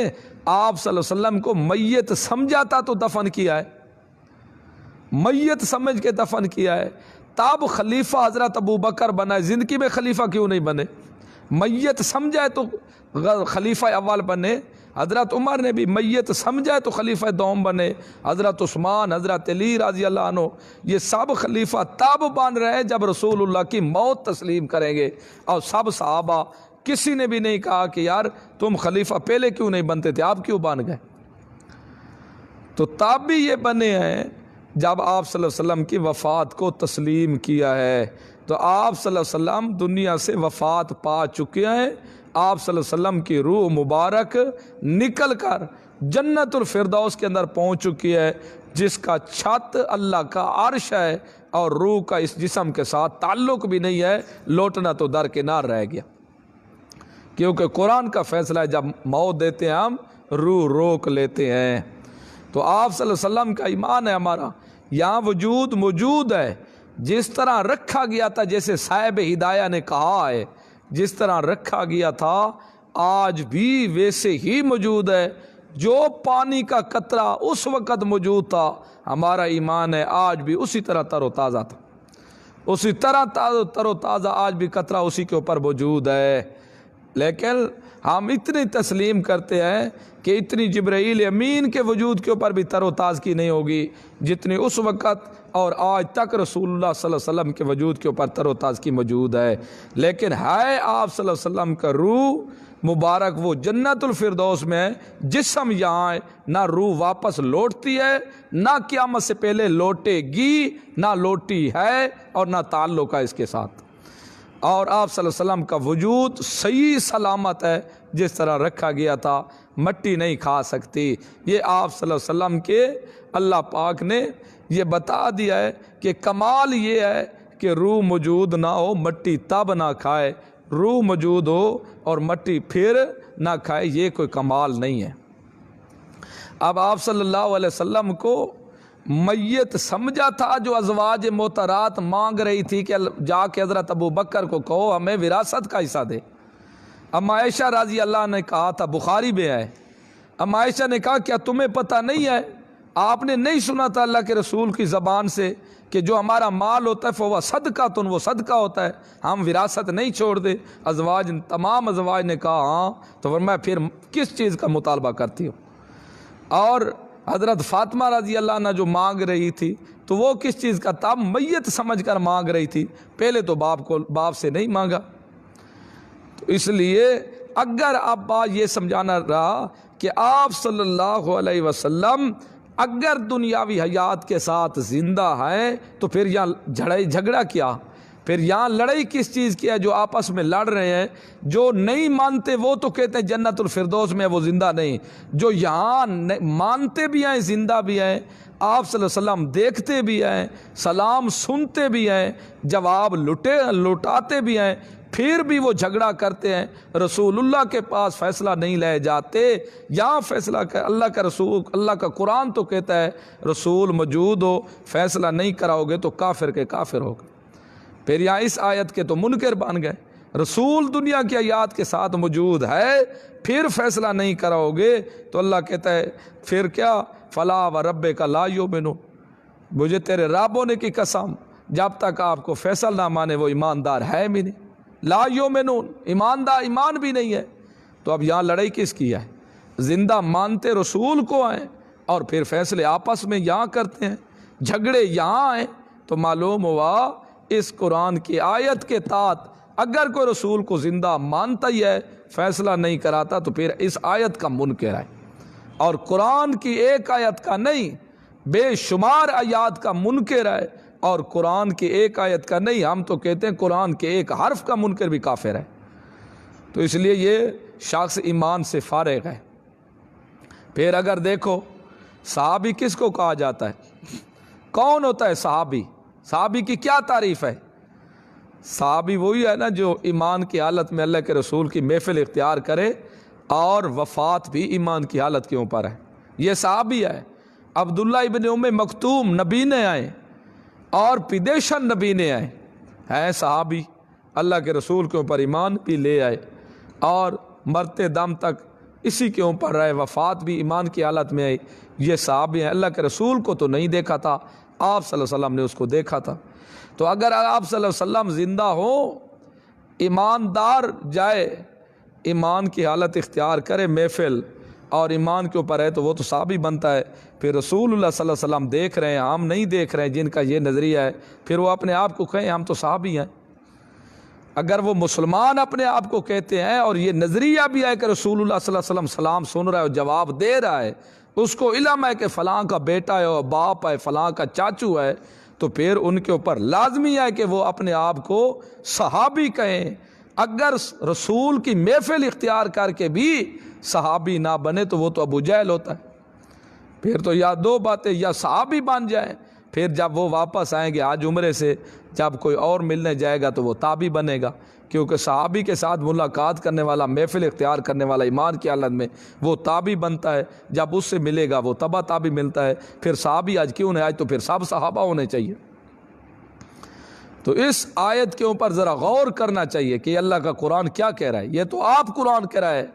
آپ صلی اللہ علیہ وسلم کو میت سمجھا تھا تو دفن کیا ہے، میت سمجھ کے دفن کیا ہے، تب خلیفہ حضرت ابو بکر بنا، زندگی میں خلیفہ کیوں نہیں بنے؟ میت سمجھائے تو خلیفہ اول بنے، حضرت عمر نے بھی میت سمجھائے تو خلیفہ دوم بنے، حضرت عثمان، حضرت علی رضی اللہ عنہ، یہ سب خلیفہ تب بن رہے جب رسول اللہ کی موت تسلیم کریں گے، اور سب صحابہ کسی نے بھی نہیں کہا کہ یار تم خلیفہ پہلے کیوں نہیں بنتے تھے، آپ کیوں بن گئے؟ تو تب بھی یہ بنے ہیں جب آپ صلی اللہ علیہ وسلم کی وفات کو تسلیم کیا ہے۔ تو آپ صلی اللہ علیہ وسلم دنیا سے وفات پا چکے ہیں، آپ صلی اللہ علیہ وسلم کی روح مبارک نکل کر جنت الفردوس کے اندر پہنچ چکی ہے، جس کا چھت اللہ کا عرش ہے، اور روح کا اس جسم کے ساتھ تعلق بھی نہیں ہے، لوٹنا تو درکنار رہ گیا، کیونکہ قرآن کا فیصلہ ہے جب موت دیتے ہیں ہم روح روک لیتے ہیں۔ تو آپ صلی اللہ علیہ وسلم کا ایمان ہے ہمارا، یہاں وجود موجود ہے، جس طرح رکھا گیا تھا، جیسے صاحب ہدایہ نے کہا ہے، جس طرح رکھا گیا تھا آج بھی ویسے ہی موجود ہے، جو پانی کا قطرہ اس وقت موجود تھا، ہمارا ایمان ہے آج بھی اسی طرح تر و تازہ تھا، اسی طرح تر و تازہ آج بھی قطرہ اسی کے اوپر موجود ہے۔ لیکن ہم اتنی تسلیم کرتے ہیں کہ اتنی جبرائیل امین کے وجود کے اوپر بھی تر و تازگی نہیں ہوگی جتنی اس وقت اور آج تک رسول اللہ صلی اللہ علیہ وسلم کے وجود کے اوپر تر و تازگی موجود ہے۔ لیکن ہے آپ صلی اللہ علیہ وسلم کا روح مبارک وہ جنت الفردوس میں ہے، جسم یہاں ہے، نہ روح واپس لوٹتی ہے، نہ قیامت سے پہلے لوٹے گی، نہ لوٹی ہے، اور نہ تعلق ہے اس کے ساتھ۔ اور آپ صلی اللہ علیہ وسلم کا وجود صحیح سلامت ہے جس طرح رکھا گیا تھا، مٹی نہیں کھا سکتی۔ یہ آپ صلی اللہ علیہ وسلم کے اللہ پاک نے یہ بتا دیا ہے کہ کمال یہ ہے کہ روح موجود نہ ہو مٹی تب نہ کھائے، روح موجود ہو اور مٹی پھر نہ کھائے، یہ کوئی کمال نہیں ہے۔ اب آپ صلی اللہ علیہ وسلم کو میت سمجھا تھا جو ازواج محترات مانگ رہی تھی کہ جا کے حضرت ابو بکر کو کہو ہمیں وراثت کا حصہ دے۔ ام عائشہ رضی اللہ نے کہا تھا، بخاری میں ہے، ام عائشہ نے کہا کیا تمہیں پتہ نہیں ہے، آپ نے نہیں سنا تھا اللہ کے رسول کی زبان سے کہ جو ہمارا مال ہوتا ہے فہو صدقۃ، وہ صدقہ ہوتا ہے، ہم وراثت نہیں چھوڑ دے۔ ازواج تمام ازواج نے کہا ہاں، تو فرمایا پھر کس چیز کا مطالبہ کرتی ہو؟ اور حضرت فاطمہ رضی اللہ عنہ جو مانگ رہی تھی تو وہ کس چیز کا تھا؟ میت سمجھ کر مانگ رہی تھی، پہلے تو باپ سے نہیں مانگا۔ تو اس لیے اگر اب بات یہ سمجھانا رہا کہ آپ صلی اللہ علیہ وسلم اگر دنیاوی حیات کے ساتھ زندہ ہیں تو پھر یہاں جھگڑا کیا، پھر یہاں لڑائی کس چیز کی ہے؟ جو آپس میں لڑ رہے ہیں، جو نہیں مانتے وہ تو کہتے ہیں جنت الفردوس میں وہ زندہ نہیں، جو یہاں مانتے بھی ہیں زندہ بھی ہیں، آپ صلی اللہ علیہ وسلم دیکھتے بھی ہیں، سلام سنتے بھی ہیں، جواب لٹاتے بھی ہیں، پھر بھی وہ جھگڑا کرتے ہیں، رسول اللہ کے پاس فیصلہ نہیں لے جاتے۔ یہاں فیصلہ اللہ کا رسول، اللہ کا قرآن تو کہتا ہے رسول موجود ہو فیصلہ نہیں کراؤ گے تو کافر کے کافر ہوگے۔ پھر یہاں اس آیت کے تو منکر بن گئے، رسول دنیا کی آیات کے ساتھ موجود ہے پھر فیصلہ نہیں کراؤ گے تو اللہ کہتا ہے پھر کیا؟ فلا وربک لا یؤمنون، مجھے تیرے رب ہونے کی قسم جب تک آپ کو فیصل نہ مانے وہ ایماندار ہے بھی نہیں۔ لا یؤمنون، ایماندار ایمان بھی نہیں ہے۔ تو اب یہاں لڑائی کس کی ہے؟ زندہ مانتے رسول کو ہیں اور پھر فیصلے آپس میں یہاں کرتے ہیں، جھگڑے یہاں ہیں۔ تو معلوم ہوا اس قرآن کی آیت کے تحت اگر کوئی رسول کو زندہ مانتا ہی ہے فیصلہ نہیں کراتا تو پھر اس آیت کا منکر ہے، اور قرآن کی ایک آیت کا نہیں بے شمار آیات کا منکر ہے، اور قرآن کی ایک آیت کا نہیں، ہم تو کہتے ہیں قرآن کے ایک حرف کا منکر بھی کافر ہے۔ تو اس لیے یہ شخص ایمان سے فارغ ہے۔ پھر اگر دیکھو صحابی کس کو کہا جاتا ہے؟ کون ہوتا ہے صحابی؟ صحابی کی کیا تعریف ہے؟ صحابی وہی ہے نا جو ایمان کی حالت میں اللہ کے رسول کی محفل اختیار کرے اور وفات بھی ایمان کی حالت کے اوپر ہے، یہ صحابی ہے۔ عبداللہ ابن ام مکتوم نبی نے آئے اور پیدیشن نبی نے آئے ہیں صحابی، اللہ کے رسول کے اوپر ایمان بھی لے آئے اور مرتے دم تک اسی کے اوپر رہے، وفات بھی ایمان کی حالت میں آئی، یہ صحابی ہیں۔ اللہ کے رسول کو تو نہیں دیکھا تھا، آپ صلی اللہ علیہ وسلم نے اس کو دیکھا تھا۔ تو اگر آپ صلی اللہ علیہ وسلم زندہ ہوں، ایماندار جائے، ایمان کی حالت اختیار کرے محفل اور ایمان کے اوپر ہے تو وہ تو صحابی بنتا ہے۔ پھر رسول اللہ صلی اللہ علیہ وسلم دیکھ رہے ہیں، ہم نہیں دیکھ رہے ہیں، جن کا یہ نظریہ ہے پھر وہ اپنے آپ کو کہیں ہم تو صحابی ہیں۔ اگر وہ مسلمان اپنے آپ کو کہتے ہیں اور یہ نظریہ بھی ہے کہ رسول اللہ صلی اللہ علیہ وسلم سلام سن رہا ہے اور جواب دے رہا ہے، اس کو علم ہے کہ فلاں کا بیٹا ہے اور باپ ہے، فلاں کا چاچو ہے، تو پھر ان کے اوپر لازمی ہے کہ وہ اپنے آپ کو صحابی کہیں۔ اگر رسول کی محفل اختیار کر کے بھی صحابی نہ بنے تو وہ تو ابو جہل ہوتا ہے۔ پھر تو یا دو باتیں، یا صحابی بن جائیں، پھر جب وہ واپس آئیں گے آج عمرے سے، جب کوئی اور ملنے جائے گا تو وہ تابعی بنے گا، کیونکہ صحابی کے ساتھ ملاقات کرنے والا، محفل اختیار کرنے والا ایمان کی حالت میں وہ تابعی بنتا ہے، جب اس سے ملے گا وہ تبع تابعی ملتا ہے۔ پھر صحابی آج کیوں نہیں؟ آج تو پھر سب صحابہ ہونے چاہیے۔ تو اس آیت کے اوپر ذرا غور کرنا چاہیے کہ اللہ کا قرآن کیا کہہ رہا ہے۔ یہ تو آپ قرآن کہہ رہا ہے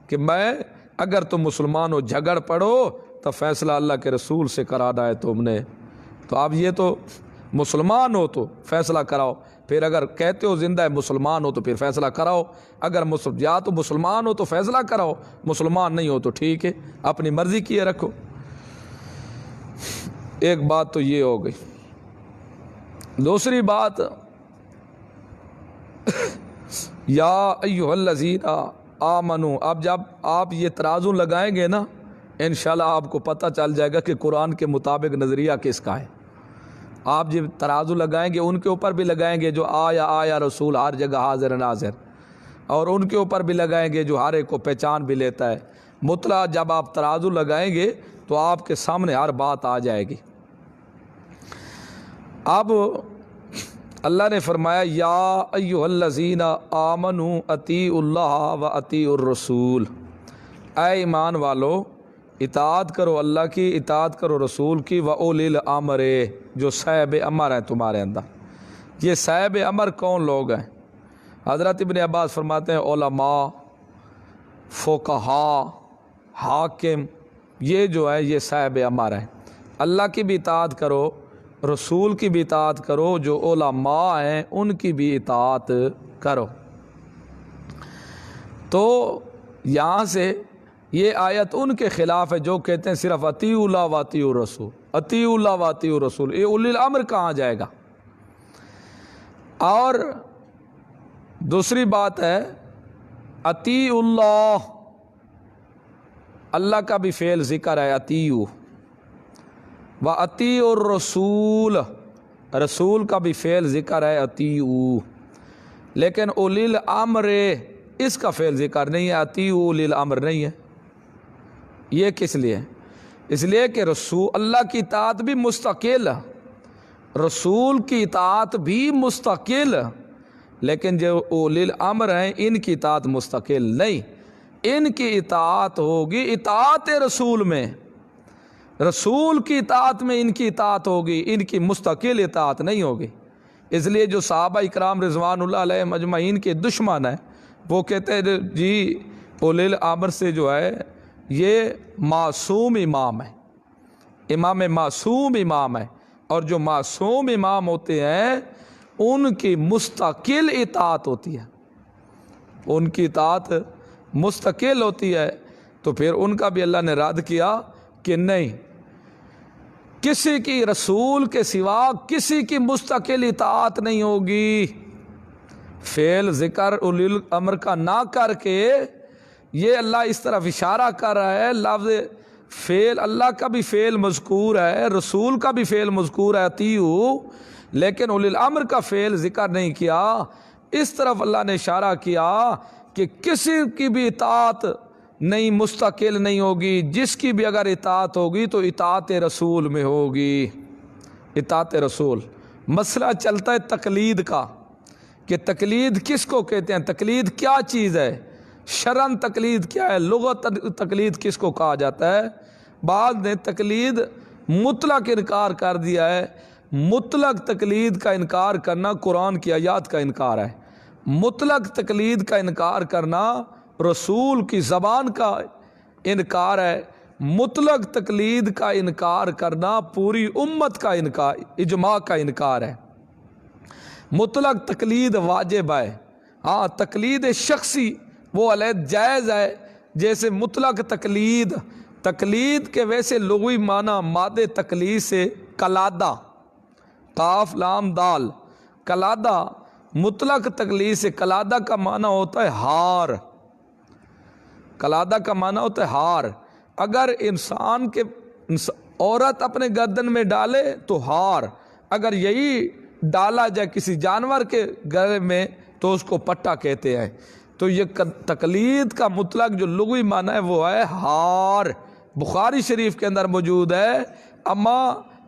کہ میں اگر تم مسلمان ہو جھگڑ پڑو تو فیصلہ اللہ کے رسول سے کرانا ہے تم نے، تو اب یہ تو مسلمان ہو تو فیصلہ کراؤ، پھر اگر کہتے ہو زندہ ہے مسلمان ہو تو پھر فیصلہ کراؤ، اگر یا تو مسلمان ہو تو فیصلہ کراؤ، مسلمان نہیں ہو تو ٹھیک ہے اپنی مرضی کیے رکھو۔ ایک بات تو یہ ہو گئی۔ دوسری بات، یا ایھا الذین آمنو، اب جب آپ یہ ترازو لگائیں گے نا انشاءاللہ آپ کو پتہ چل جائے گا کہ قرآن کے مطابق نظریہ کس کا ہے۔ آپ جب ترازو لگائیں گے ان کے اوپر بھی لگائیں گے جو آیا آیا رسول ہر جگہ حاضر ناظر، اور ان کے اوپر بھی لگائیں گے جو ہر ایک کو پہچان بھی لیتا ہے۔ مطلق جب آپ ترازو لگائیں گے تو آپ کے سامنے ہر بات آ جائے گی۔ اب اللہ نے فرمایا یا ایھا الذین آمنوا اطیعوا اللہ و اطیعوا الرسول، اے ایمان والو اطاعت کرو اللہ کی، اطاعت کرو رسول کی، و اولی الامر، جو صاحب امر ہیں تمہارے اندر۔ یہ صاحب امر کون لوگ ہیں؟ حضرت ابن عباس فرماتے ہیں علماء، فقہاء، حاکم، یہ جو ہے یہ صاحب امر ہیں۔ اللہ کی بھی اطاعت کرو، رسول کی بھی اطاعت کرو، جو علماء ہیں ان کی بھی اطاعت کرو۔ تو یہاں سے یہ آیت ان کے خلاف ہے جو کہتے ہیں صرف اطیعوا اللہ و اطیعوا الرسول، اطیعوا اللہ و اطیعوا الرسول، یہ اولی الامر کہاں جائے گا؟ اور دوسری بات ہے اطیعوا اللہ، اللہ کا بھی فعل ذکر ہے اطیعوا، و اطیعوا الرسول، رسول کا بھی فعل ذکر ہے اطیعوا، لیکن اولی الامر اس کا فعل ذکر نہیں ہے، اطیعوا اولی الامر نہیں ہے۔ یہ کس لیے؟ اس لیے کہ رسول اللہ کی اطاعت بھی مستقل، رسول کی اطاعت بھی مستقل، لیکن جو اولی الامر ہیں ان کی اطاعت مستقل نہیں، ان کی اطاعت ہوگی اطاعت رسول میں، رسول کی اطاعت میں ان کی اطاعت ہوگی، ان کی مستقل اطاعت نہیں ہوگی۔ اس لیے جو صحابہ اکرام رضوان اللہ علیہم اجمعین کے دشمن ہیں وہ کہتے ہیں جی اولی الامر سے جو ہے یہ معصوم امام ہے، امام معصوم امام ہے، اور جو معصوم امام ہوتے ہیں ان کی مستقل اطاعت ہوتی ہے، ان کی اطاعت مستقل ہوتی ہے۔ تو پھر ان کا بھی اللہ نے رد کیا کہ نہیں، کسی کی رسول کے سوا کسی کی مستقل اطاعت نہیں ہوگی۔ فعل ذکر اولی الامر کا نہ کر کے یہ اللہ اس طرف اشارہ کر رہا ہے، لفظ فعل اللہ کا بھی فعل مذکور ہے، رسول کا بھی فعل مذکور ہے اطیعوا، لیکن اولی الامر کا فعل ذکر نہیں کیا۔ اس طرف اللہ نے اشارہ کیا کہ کسی کی بھی اطاعت نہیں مستقل نہیں ہوگی، جس کی بھی اگر اطاعت ہوگی تو اطاعت رسول میں ہوگی، اطاعت رسول۔ مسئلہ چلتا ہے تقلید کا کہ تقلید کس کو کہتے ہیں، تقلید کیا چیز ہے، شرعاً تقلید کیا ہے، لغت تقلید کس کو کہا جاتا ہے؟ بعض نے تقلید مطلق انکار کر دیا ہے۔ مطلق تقلید کا انکار کرنا قرآن کی آیات کا انکار ہے، مطلق تقلید کا انکار کرنا رسول کی زبان کا انکار ہے، مطلق تقلید کا انکار کرنا پوری امت کا انکار، اجماع کا انکار ہے۔ مطلق تقلید واجب ہے، ہاں تقلید شخصی وہ علیحدہ جائز ہے، جیسے مطلق تقلید، تقلید کے ویسے لغوی معنی مادے تقلید سے قلادہ، قاف لام دال، قلادہ، مطلق تقلید سے قلادہ کا معنی ہوتا ہے ہار، قلادہ کا معنی ہوتا ہے ہار۔ اگر انسان کے عورت اپنے گردن میں ڈالے تو ہار، اگر یہی ڈالا جائے کسی جانور کے گلے میں تو اس کو پٹا کہتے ہیں۔ تو یہ تقلید کا مطلق جو لغوی معنی ہے وہ ہے ہار۔ بخاری شریف کے اندر موجود ہے، اما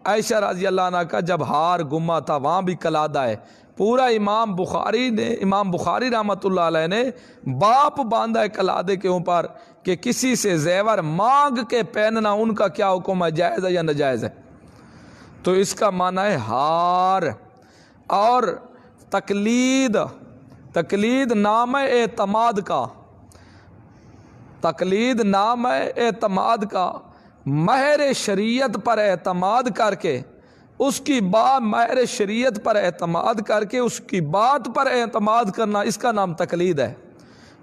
عائشہ رضی اللہ عنہ کا جب ہار گما تھا وہاں بھی قلادہ ہے۔ پورا امام بخاری رحمۃ اللہ علیہ نے باپ باندھا ہے قلادے کے اوپر کہ کسی سے زیور مانگ کے پہننا ان کا کیا حکم ہے، جائز ہے یا ناجائز ہے۔ تو اس کا معنی ہے ہار۔ اور تقلید، تقلید نام ہے اعتماد کا، تقلید نام ہے اعتماد کا، مہر شریعت پر اعتماد کر کے اس کی بات، مہر شریعت پر اعتماد کر کے اس کی بات پر اعتماد کرنا، اس کا نام تقلید ہے۔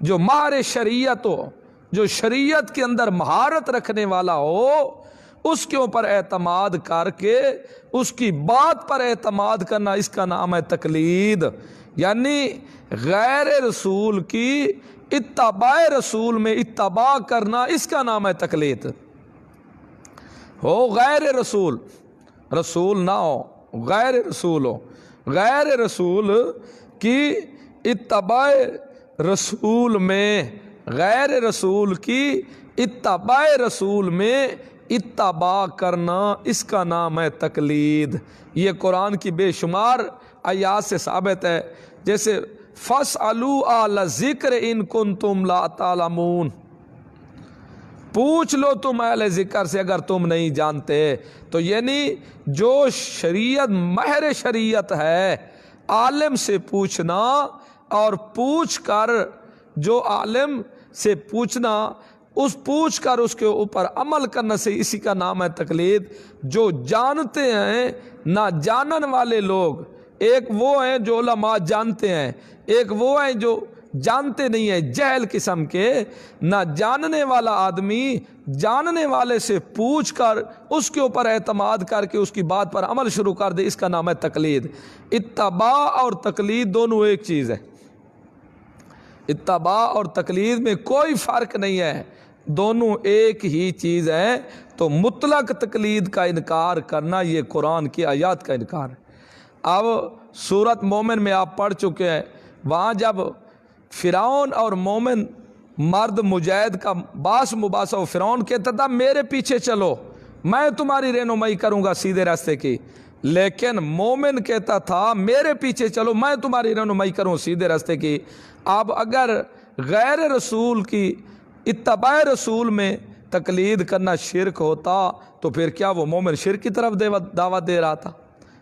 جو ماہر شریعت ہو، جو شریعت کے اندر مہارت رکھنے والا ہو، اس کے اوپر اعتماد کر کے اس کی بات پر اعتماد کرنا، اس کا نام ہے تقلید۔ یعنی غیر رسول کی اتباع رسول میں اتباع کرنا، اس کا نام ہے تقلید۔ ہو غیر رسول، رسول نہ ہو، غیر رسول ہو، غیر رسول کی اتباع رسول میں، غیر رسول کی اتباع رسول میں اتباع کرنا، اس کا نام ہے تقلید۔ یہ قرآن کی بے شمار آیات سے ثابت ہے، جیسے فَاسْأَلُوا أَهْلَ الذِّكْرِ إِن كُنتُمْ لَا تَعْلَمُونَ، پوچھ لو تم اہل ذکر سے اگر تم نہیں جانتے۔ تو یعنی جو شریعت ماہر شریعت ہے، عالم سے پوچھنا، اور پوچھ کر جو عالم سے پوچھنا، اس پوچھ کر اس کے اوپر عمل کرنا سے، اسی کا نام ہے تقلید۔ جو جانتے ہیں، نہ جانن والے لوگ، ایک وہ ہیں جو علماء جانتے ہیں، ایک وہ ہیں جو جانتے نہیں ہیں، جہل قسم کے۔ نہ جاننے والا آدمی جاننے والے سے پوچھ کر اس کے اوپر اعتماد کر کے اس کی بات پر عمل شروع کر دے، اس کا نام ہے تقلید۔ اتباع اور تقلید دونوں ایک چیز ہے، اتباع اور تقلید میں کوئی فرق نہیں ہے، دونوں ایک ہی چیز ہے۔ تو مطلق تقلید کا انکار کرنا یہ قرآن کی آیات کا انکار ہے۔ اب سورۃ مومن میں آپ پڑھ چکے ہیں، وہاں جب فرعون اور مومن مرد مجاہد کا باس مباحثہ ہو، فرعون کہتا تھا میرے پیچھے چلو، میں تمہاری رہنمائی کروں گا سیدھے راستے کی، لیکن مومن کہتا تھا میرے پیچھے چلو، میں تمہاری رہنمائی کروں سیدھے راستے کی۔ اب اگر غیر رسول کی اتباع رسول میں تقلید کرنا شرک ہوتا تو پھر کیا وہ مومن شرک کی طرف دعوت دے رہا تھا؟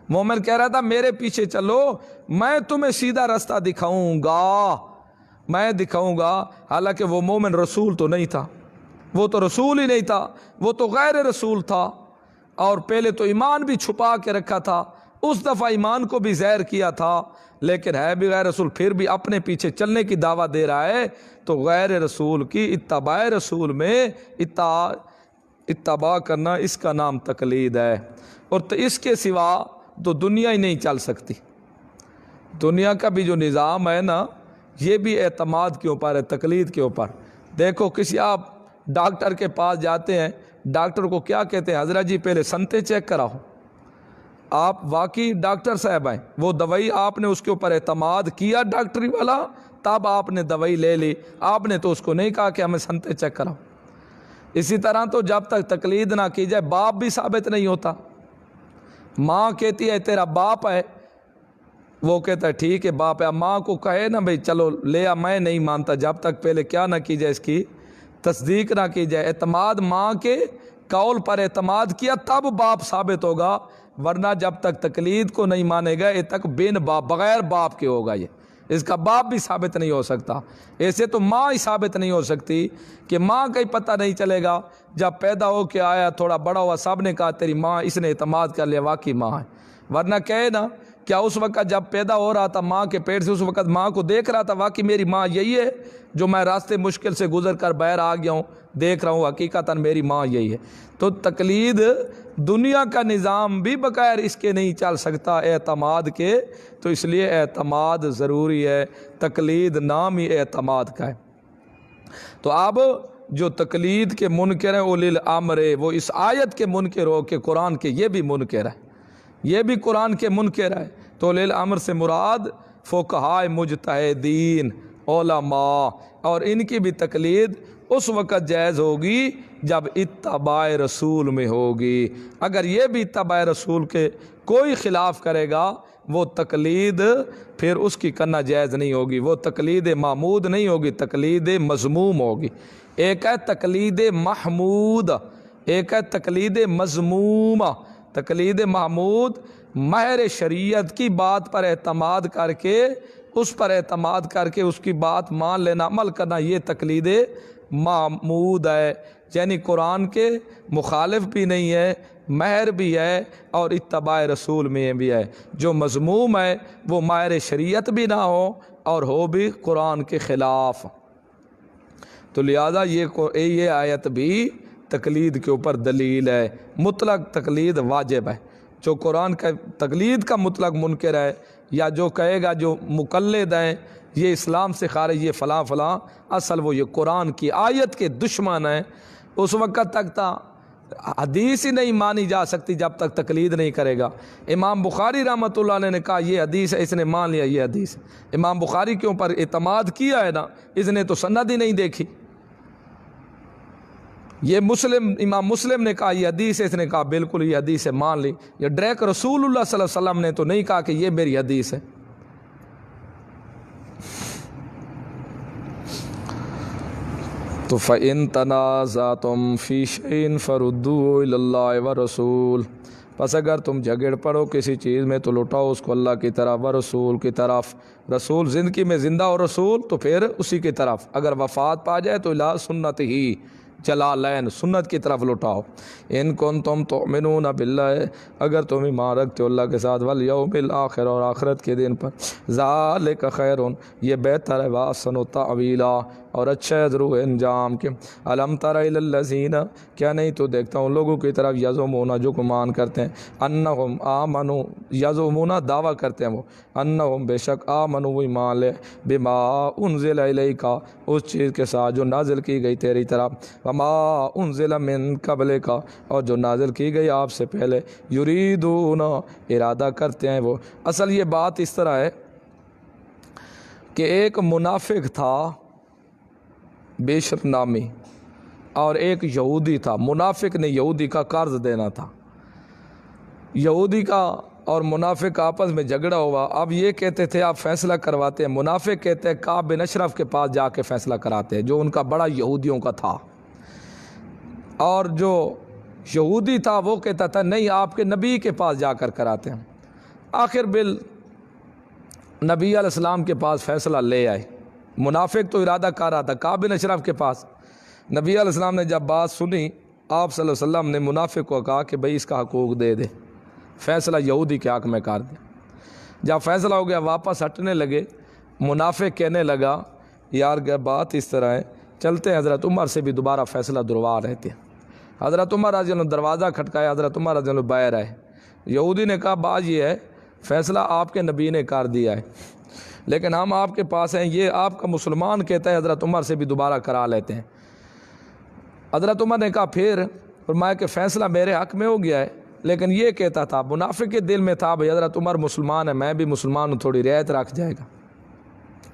مومن کہہ رہا تھا میرے پیچھے چلو، میں تمہیں سیدھا راستہ دکھاؤں گا، میں دکھاؤں گا۔ حالانکہ وہ مومن رسول تو نہیں تھا، وہ تو رسول ہی نہیں تھا، وہ تو غیر رسول تھا، اور پہلے تو ایمان بھی چھپا کے رکھا تھا، اس دفعہ ایمان کو بھی زہر کیا تھا، لیکن ہے بھی غیر رسول، پھر بھی اپنے پیچھے چلنے کی دعوت دے رہا ہے۔ تو غیر رسول کی اتباع رسول میں اتباع کرنا، اس کا نام تقلید ہے۔ اور تو اس کے سوا تو دنیا ہی نہیں چل سکتی۔ دنیا کا بھی جو نظام ہے نا، یہ بھی اعتماد کے اوپر ہے، تقلید کے اوپر۔ دیکھو کسی آپ ڈاکٹر کے پاس جاتے ہیں، ڈاکٹر کو کیا کہتے ہیں؟ حضرت جی پہلے سنتے چیک کراؤ۔ آپ واقعی ڈاکٹر صاحب ہیں، وہ دوائی آپ نے اس کے اوپر اعتماد کیا ڈاکٹری والا، تب آپ نے دوائی لے لی، آپ نے تو اس کو نہیں کہا کہ ہمیں سنتے چیک کراؤ۔ اسی طرح تو جب تک تقلید نہ کی جائے، باپ بھی ثابت نہیں ہوتا۔ ماں کہتی ہے تیرا باپ ہے، وہ کہتا ہے ٹھیک ہے باپ ہے، اب ماں کو کہے نا بھئی چلو لے آ، میں نہیں مانتا، جب تک پہلے کیا نہ کی جائے، اس کی تصدیق نہ کی جائے، اعتماد، ماں کے قول پر اعتماد کیا تب باپ ثابت ہوگا، ورنہ جب تک تقلید کو نہیں مانے گا، یہ تک بین باپ، بغیر باپ کے ہوگا، یہ اس کا باپ بھی ثابت نہیں ہو سکتا۔ ایسے تو ماں ہی ثابت نہیں ہو سکتی، کہ ماں کا ہی پتہ نہیں چلے گا، جب پیدا ہو کے آیا تھوڑا بڑا ہوا سب نے کہا تیری ماں، اس نے اعتماد کر لیا واقعی ماں ہے، ورنہ کہے نا کیا اس وقت جب پیدا ہو رہا تھا ماں کے پیٹ سے، اس وقت ماں کو دیکھ رہا تھا واقعی میری ماں یہی ہے جو میں راستے مشکل سے گزر کر باہر آ گیا ہوں، دیکھ رہا ہوں حقیقتاً میری ماں یہی ہے۔ تو تقلید دنیا کا نظام بھی بغیر اس کے نہیں چل سکتا، اعتماد کے، تو اس لیے اعتماد ضروری ہے، تقلید نام ہی اعتماد کا ہے۔ تو اب جو تقلید کے منکر ہیں اولی الامر، وہ اس آیت کے منکر ہو کہ قرآن کے یہ بھی منکر ہے، یہ بھی قرآن کے منکر ہے۔ تو اولی الامر سے مراد فقہاء مجتہدین، علماء، اور ان کی بھی تقلید اس وقت جائز ہوگی جب اتباع رسول میں ہوگی۔ اگر یہ بھی اتباع رسول کے کوئی خلاف کرے گا، وہ تقلید پھر اس کی کرنا جائز نہیں ہوگی، وہ تقلید محمود نہیں ہوگی، تقلید مذموم ہوگی۔ ایک ہے تقلید محمود، ایک ہے تقلید مذموم۔ تقلید محمود ماہر شریعت کی بات پر اعتماد کر کے، اس پر اعتماد کر کے اس کی بات مان لینا، عمل کرنا، یہ تقلید محمود ہے، یعنی قرآن کے مخالف بھی نہیں ہے، ماہر بھی ہے، اور اتباع رسول میں بھی ہے۔ جو مذموم ہے وہ ماہر شریعت بھی نہ ہو اور ہو بھی قرآن کے خلاف۔ تو لہذا یہ آیت بھی تقلید کے اوپر دلیل ہے، مطلق تقلید واجب ہے۔ جو قرآن کا تقلید کا مطلق منکر ہے، یا جو کہے گا جو مقلد ہیں یہ اسلام سے خارج، یہ فلاں فلاں، اصل وہ یہ قرآن کی آیت کے دشمن ہیں۔ اس وقت تک تھا حدیث ہی نہیں مانی جا سکتی جب تک تقلید نہیں کرے گا۔ امام بخاری رحمۃ اللہ علیہ نے کہا یہ حدیث ہے، اس نے مان لیا یہ حدیث ہے۔ امام بخاری کے اوپر اعتماد کیا ہے نا، اس نے تو سند ہی نہیں دیکھی۔ یہ امام مسلم نے کہا یہ حدیث ہے، اس نے کہا بالکل یہ حدیث ہے، مان لی۔ یہ ڈائریکٹ رسول اللہ صلی اللہ علیہ وسلم نے تو نہیں کہا کہ یہ میری حدیث ہے۔ تو فَإِن تَنَازَعْتُمْ فِي شَيْءٍ فَرُدُّوهُ إِلَى اللَّهِ وَالرَّسُولِ، پس اگر تم جھگڑ پڑو کسی چیز میں تو لوٹاؤ اس کو اللہ کی طرف، رسول کی طرف۔ رسول زندگی میں زندہ ہو رسول تو پھر اسی کی طرف، اگر وفات پا جائے تو الی سنت ہی جلالین، سنت کی طرف لوٹاؤ۔ ان کنتم تؤمنون باللہ، اگر تم ایمان رکھتے ہو اللہ کے ساتھ، والیوم الآخر، اور آخرت کے دن پر، ذالک خیر، یہ بہتر ہے، واحسن تأویلا، اور اچھا ہے ضرور انجام کے۔ الم تر الی الذین، کیا نہیں تو دیکھتا ہوں لوگوں کی طرف، یزعمون، جو گمان کرتے ہیں، انہم آمنوا، یزعمون دعویٰ کرتے ہیں وہ، انہم بے شک، آمنوا وہ ایمان لے، بما انزل الیک، اس چیز کے ساتھ جو نازل کی گئی تیری طرف، وما انزل من قبلک، اور جو نازل کی گئی آپ سے پہلے، یریدون، ارادہ کرتے ہیں وہ۔ اصل یہ بات اس طرح ہے کہ ایک منافق تھا بشر نامی، اور ایک یہودی تھا۔ منافق نے یہودی کا قرض دینا تھا، یہودی کا اور منافق آپس میں جھگڑا ہوا۔ اب یہ کہتے تھے آپ فیصلہ کرواتے ہیں، منافق کہتے ہیں کعب بن اشرف کے پاس جا کے فیصلہ کراتے ہیں، جو ان کا بڑا یہودیوں کا تھا، اور جو یہودی تھا وہ کہتا تھا نہیں آپ کے نبی کے پاس جا کر کراتے ہیں۔ آخر نبی علیہ السلام کے پاس فیصلہ لے آئے۔ منافق تو ارادہ کر رہا تھا کعب بن اشرف کے پاس۔ نبی علیہ السلام نے جب بات سنی، آپ صلی اللہ علیہ وسلم نے منافق کو کہا کہ بھئی اس کا حقوق دے دے، فیصلہ یہودی کے حق میں کر دیا۔ جب فیصلہ ہو گیا واپس ہٹنے لگے، منافق کہنے لگا یار بات اس طرح ہے، چلتے ہیں حضرت عمر سے بھی دوبارہ فیصلہ دروا رہتے ہیں۔ حضرت عمر رضی اللہ عنہ دروازہ کھٹکایا، حضرت عمر رضی اللہ عنہ باہر آئے۔ یہودی نے کہا بات یہ ہے فیصلہ آپ کے نبی نے کر دیا ہے، لیکن ہم آپ کے پاس ہیں، یہ آپ کا مسلمان کہتا ہے حضرت عمر سے بھی دوبارہ کرا لیتے ہیں۔ حضرت عمر نے کہا پھر، فرمایا کہ فیصلہ میرے حق میں ہو گیا ہے، لیکن یہ کہتا تھا منافق کے دل میں تھا بھئی حضرت عمر مسلمان ہے، میں بھی مسلمان ہوں، تھوڑی رعایت رکھ جائے گا۔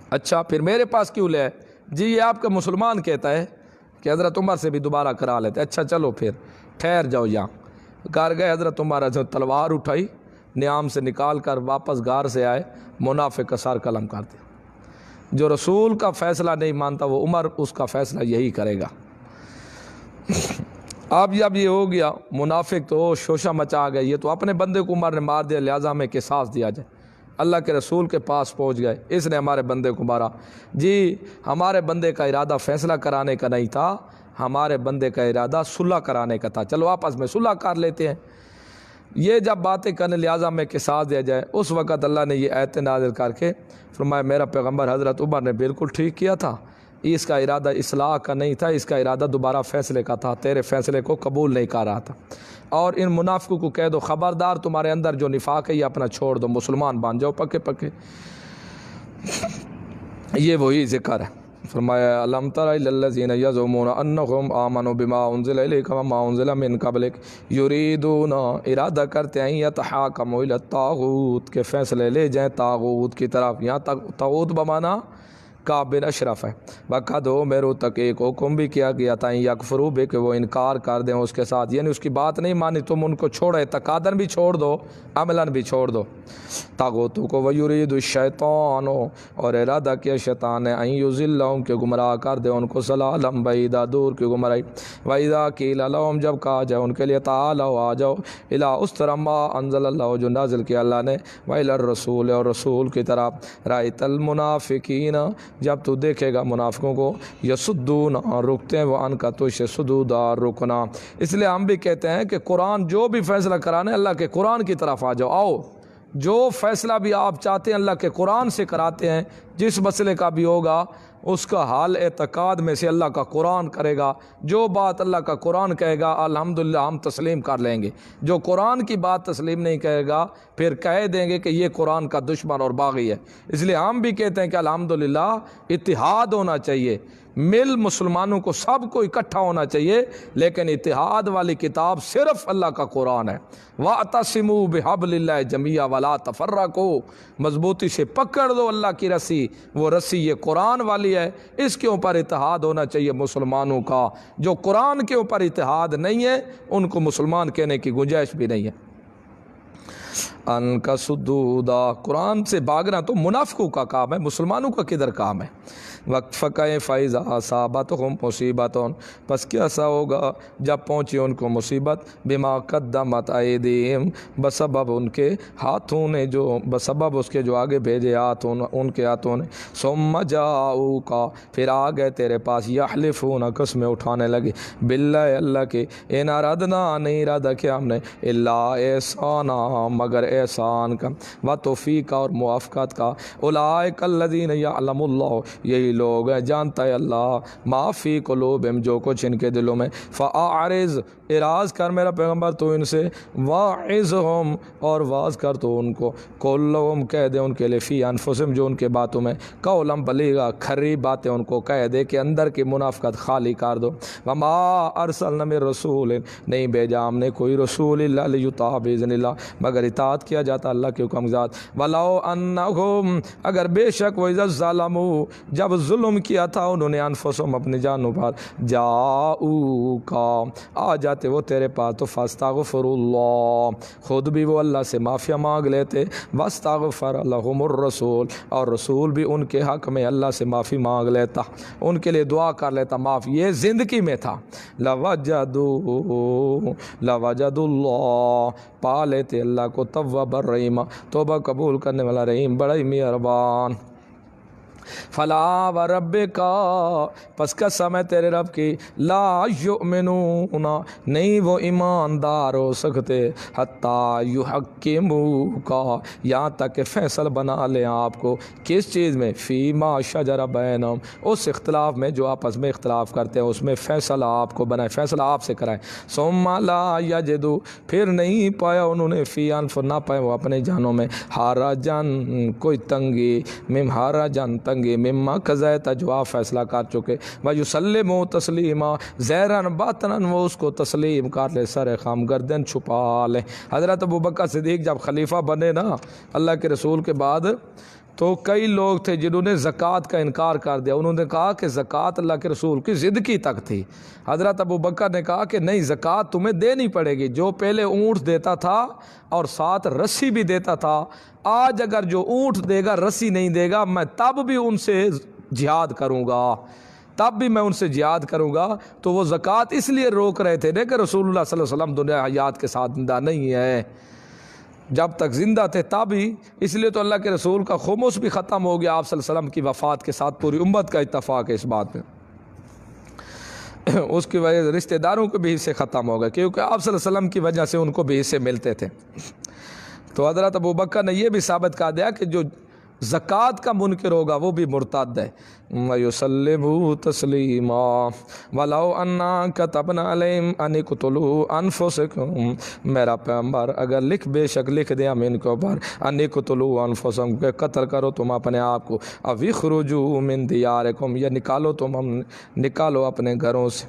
اچھا پھر میرے پاس کیوں لے؟ جی یہ آپ کا مسلمان کہتا ہے کہ حضرت عمر سے بھی دوبارہ کرا لیتے۔ اچھا چلو پھر ٹھہر جاؤ یہاں۔ گھر گئے، حضرت عمر تلوار اٹھائی، نیام سے نکال کر واپس گھر سے آئے، منافق کا سر قلم کر دیا۔ جو رسول کا فیصلہ نہیں مانتا وہ عمر اس کا فیصلہ یہی کرے گا۔ اب جب یہ ہو گیا، منافق تو شوشہ مچا گئے، یہ تو اپنے بندے کو عمر نے مار دیا، لہٰذا ہمیں قصاص دیا جائے۔ اللہ کے رسول کے پاس پہنچ گئے، اس نے ہمارے بندے کو مارا۔ جی ہمارے بندے کا ارادہ فیصلہ کرانے کا نہیں تھا، ہمارے بندے کا ارادہ صلح کرانے کا تھا، چلو آپس میں صلح کر لیتے ہیں۔ یہ جب باتیں کرنے لہٰذا ہمیں قصاص دیا جائے، اس وقت اللہ نے یہ آیت نازل کر کے فرمایا میرا پیغمبر حضرت عمر نے بالکل ٹھیک کیا تھا، اس کا ارادہ اصلاح کا نہیں تھا، اس کا ارادہ دوبارہ فیصلے کا تھا، تیرے فیصلے کو قبول نہیں کر رہا تھا۔ اور ان منافقوں کو کہہ دو خبردار تمہارے اندر جو نفاق ہے یہ اپنا چھوڑ دو، مسلمان بن جاؤ پکے پکے۔ یہ وہی ذکر ہے۔ فرمایا الم تر الی الذین یزعمون انہم آمنوا بما انزل الیک وما انزل من قبلک یریدون، ارادہ کرتے ہیں یتحاکموا الی الطاغوت، کے فیصلے لے جائیں طاغوت کی طرف۔ یہاں تک طاغوت بمانا کعب بن اشرف ہے۔ وقد میرو تک ایک حکم بھی کیا گیا تھا یکفروا بہ، کہ وہ انکار کر دیں اس کے ساتھ، یعنی اس کی بات نہیں مانی تم ان کو چھوڑو، اعتقاداً بھی چھوڑ دو، عملاً بھی چھوڑ دو طاغوتوں کو۔ ویرید الشیطان، اور ارادہ کیا شیطان نے، ان یضلہم، کہ گمراہ کر دے ان کو، ضلالا بعیدا، دور کی گمراہی۔ واذا قیل لہم، جب کہا جائے ان کے لیے تعالوا، آ جاؤ، الی اس طرح ما انزل اللہ، جو نازل کیا اللہ نے، والی الرسول، اور رسول کی طرف، رأیت المنافقین، جب تو دیکھے گا منافقوں کو، یصدون، رکتے ہیں وہ ان کا تجھ سے، صدودا، رکنا۔ اس لیے ہم بھی کہتے ہیں کہ قرآن جو بھی فیصلہ کرانے اللہ کے قرآن کی طرف آ جاؤ، آؤ، جو فیصلہ بھی آپ چاہتے ہیں اللہ کے قرآن سے کراتے ہیں، جس مسئلے کا بھی ہوگا اس کا حال اعتقاد میں سے اللہ کا قرآن کرے گا، جو بات اللہ کا قرآن کہے گا الحمدللہ ہم تسلیم کر لیں گے، جو قرآن کی بات تسلیم نہیں کرے گا پھر کہہ دیں گے کہ یہ قرآن کا دشمن اور باغی ہے۔ اس لیے ہم بھی کہتے ہیں کہ الحمدللہ اتحاد ہونا چاہیے، مل مسلمانوں کو سب کو اکٹھا ہونا چاہیے، لیکن اتحاد والی کتاب صرف اللہ کا قرآن ہے۔ وَاعْتَصِمُوا بِحَبْلِ اللَّهِ جَمِيعًا وَلَا تَفَرَّقُوا، مضبوطی سے پکڑ دو اللہ کی رسی، وہ رسی یہ قرآن والی ہے، اس کے اوپر اتحاد ہونا چاہیے مسلمانوں کا۔ جو قرآن کے اوپر اتحاد نہیں ہے ان کو مسلمان کہنے کی گنجائش بھی نہیں ہے۔ ان کا سدودا، قرآن سے بھاگنا تو منافقوں کا کام ہے، مسلمانوں کا کدھر کام ہے۔ وقفہ فیضا اصابتہم مصیبتون، پس کیسا ہوگا جب پہنچی ان کو مصیبت، بما قدمت ایدیہم، بسبب ان کے ہاتھوں نے، جو بسبب اس کے جو آگے بھیجے ہاتھوں ان کے ہاتھوں نے، ثم جاؤکا، پھر آ گئے تیرے پاس، یحلفون، قسمیں اٹھانے لگے، باللہ، اللہ کے، ان اردنا، نہیں ارادہ کیا ہم نے، الا احسانا، مگر احسان کا، و توفیق اور موافقت کا، اولئک الذین یعلم اللہ، یہی لوگ ہیں جانتا ہے اللہ ما فی قلوبہم، جو کچھ ان کے دلوں میں، فاعرض، اعراض کر میرا پیغمبر تو ان سے، واعظہم، اور واعظ کر تو ان کو، قل لہم، کہہ دے ان کے لیے، فی انفسہم، جو ان کے باتوں میں، قولا بلیغا، کھری باتیں ان کو کہہ دے کہ اندر کی منافقت خالی کر دو، وما ارسلنا من رسول، نہیں بھیجا ہم نے کوئی رسول الا لیطاع باذن اللہ، مگر اطاعت کیا جاتا اللہ کے حکم ذات، ولو انہم، اگر بے شک وہ اذا ظلموا، جب ظلم کیا تھا انہوں نے، انفسہم، اپنی جانوں پر، جاؤکا، آ جاتے وہ تیرے پاس، تو فاستغفر اللہ، خود بھی وہ اللہ سے معافی مانگ لیتے، واستغفر لہم الرسول، اور رسول بھی ان کے حق میں اللہ سے معافی مانگ لیتا، ان کے لیے دعا کر لیتا معاف، یہ زندگی میں تھا، لوجدوا اللہ، پا لیتے اللہ کو، تواب الرحیم، توبہ قبول کرنے والا، رحیم، بڑا ہی مہربان۔ فلا وربک، پس قسم ہے تیرے رب کی، لا یؤمنون، نہیں وہ ایماندار ہو سکتے، حتی یحکموک، یہاں تک کہ فیصل بنا لیں آپ کو، کس چیز میں، فیما شجر بینہم، اس اختلاف میں جو آپس میں اختلاف کرتے ہیں اس میں فیصلہ آپ کو بنائے، فیصلہ آپ سے کرائیں، ثم لا یجدوا، پھر نہیں پایا انہوں نے، فی انفسہم، نہ پائے وہ اپنے جانوں میں، حرجن، کوئی تنگی، حرجن، تنگی، مما قضیت، جو آپ فیصلہ کر چکے، ویسلموا تسلیما، ظاہراً باطناً وہ اس کو تسلیم کر لے، سر خم، گردن چھپا لے۔ حضرت ابوبکر صدیق جب خلیفہ بنے نا اللہ کے رسول کے بعد، تو کئی لوگ تھے جنہوں نے زکوٰۃ کا انکار کر دیا، انہوں نے کہا کہ زکوٰۃ اللہ کے رسول کی زندگی تک تھی۔ حضرت ابوبکر نے کہا کہ نہیں، زکوٰۃ تمہیں دینی پڑے گی، جو پہلے اونٹ دیتا تھا اور ساتھ رسی بھی دیتا تھا، آج اگر جو اونٹ دے گا رسی نہیں دے گا، میں تب بھی ان سے جہاد کروں گا، تب بھی میں ان سے جہاد کروں گا۔ تو وہ زکوٰۃ اس لیے روک رہے تھے کہ رسول اللہ صلی اللہ علیہ وسلم دنیا حیات کے ساتھ زندہ نہیں ہے، جب تک زندہ تھے تب ہی، اس لیے تو اللہ کے رسول کا خمس بھی ختم ہو گیا آپ صلی اللہ علیہ وسلم کی وفات کے ساتھ، پوری امت کا اتفاق ہے اس بات میں، اس کی وجہ سے رشتہ داروں کے بھی حصے ختم ہو گئے، کیونکہ آپ صلی اللہ علیہ وسلم کی وجہ سے ان کو بھی حصے ملتے تھے۔ تو حضرت ابوبکر نے یہ بھی ثابت کر دیا کہ جو زکوٰۃ کا منکر ہوگا وہ بھی مرتد ہے۔ وَيُسَلِّمُوا تَسْلِيمًا وَلَوْ أَنَّا كَتَبْنَا عَلَيْهِمْ أَنِ اقْتُلُوا أَنفُسَكُمْ، میرا پیغمبر اگر بے شک لکھ دیا ہم ان کے اوپر، أَنِ اقْتُلُوا أَنفُسَكُمْ، کہ قتل کرو تم اپنے آپ کو، أَوْ اخْرُجُوا مِن دِيَارِكُمْ، یا نکالو اپنے گھروں سے،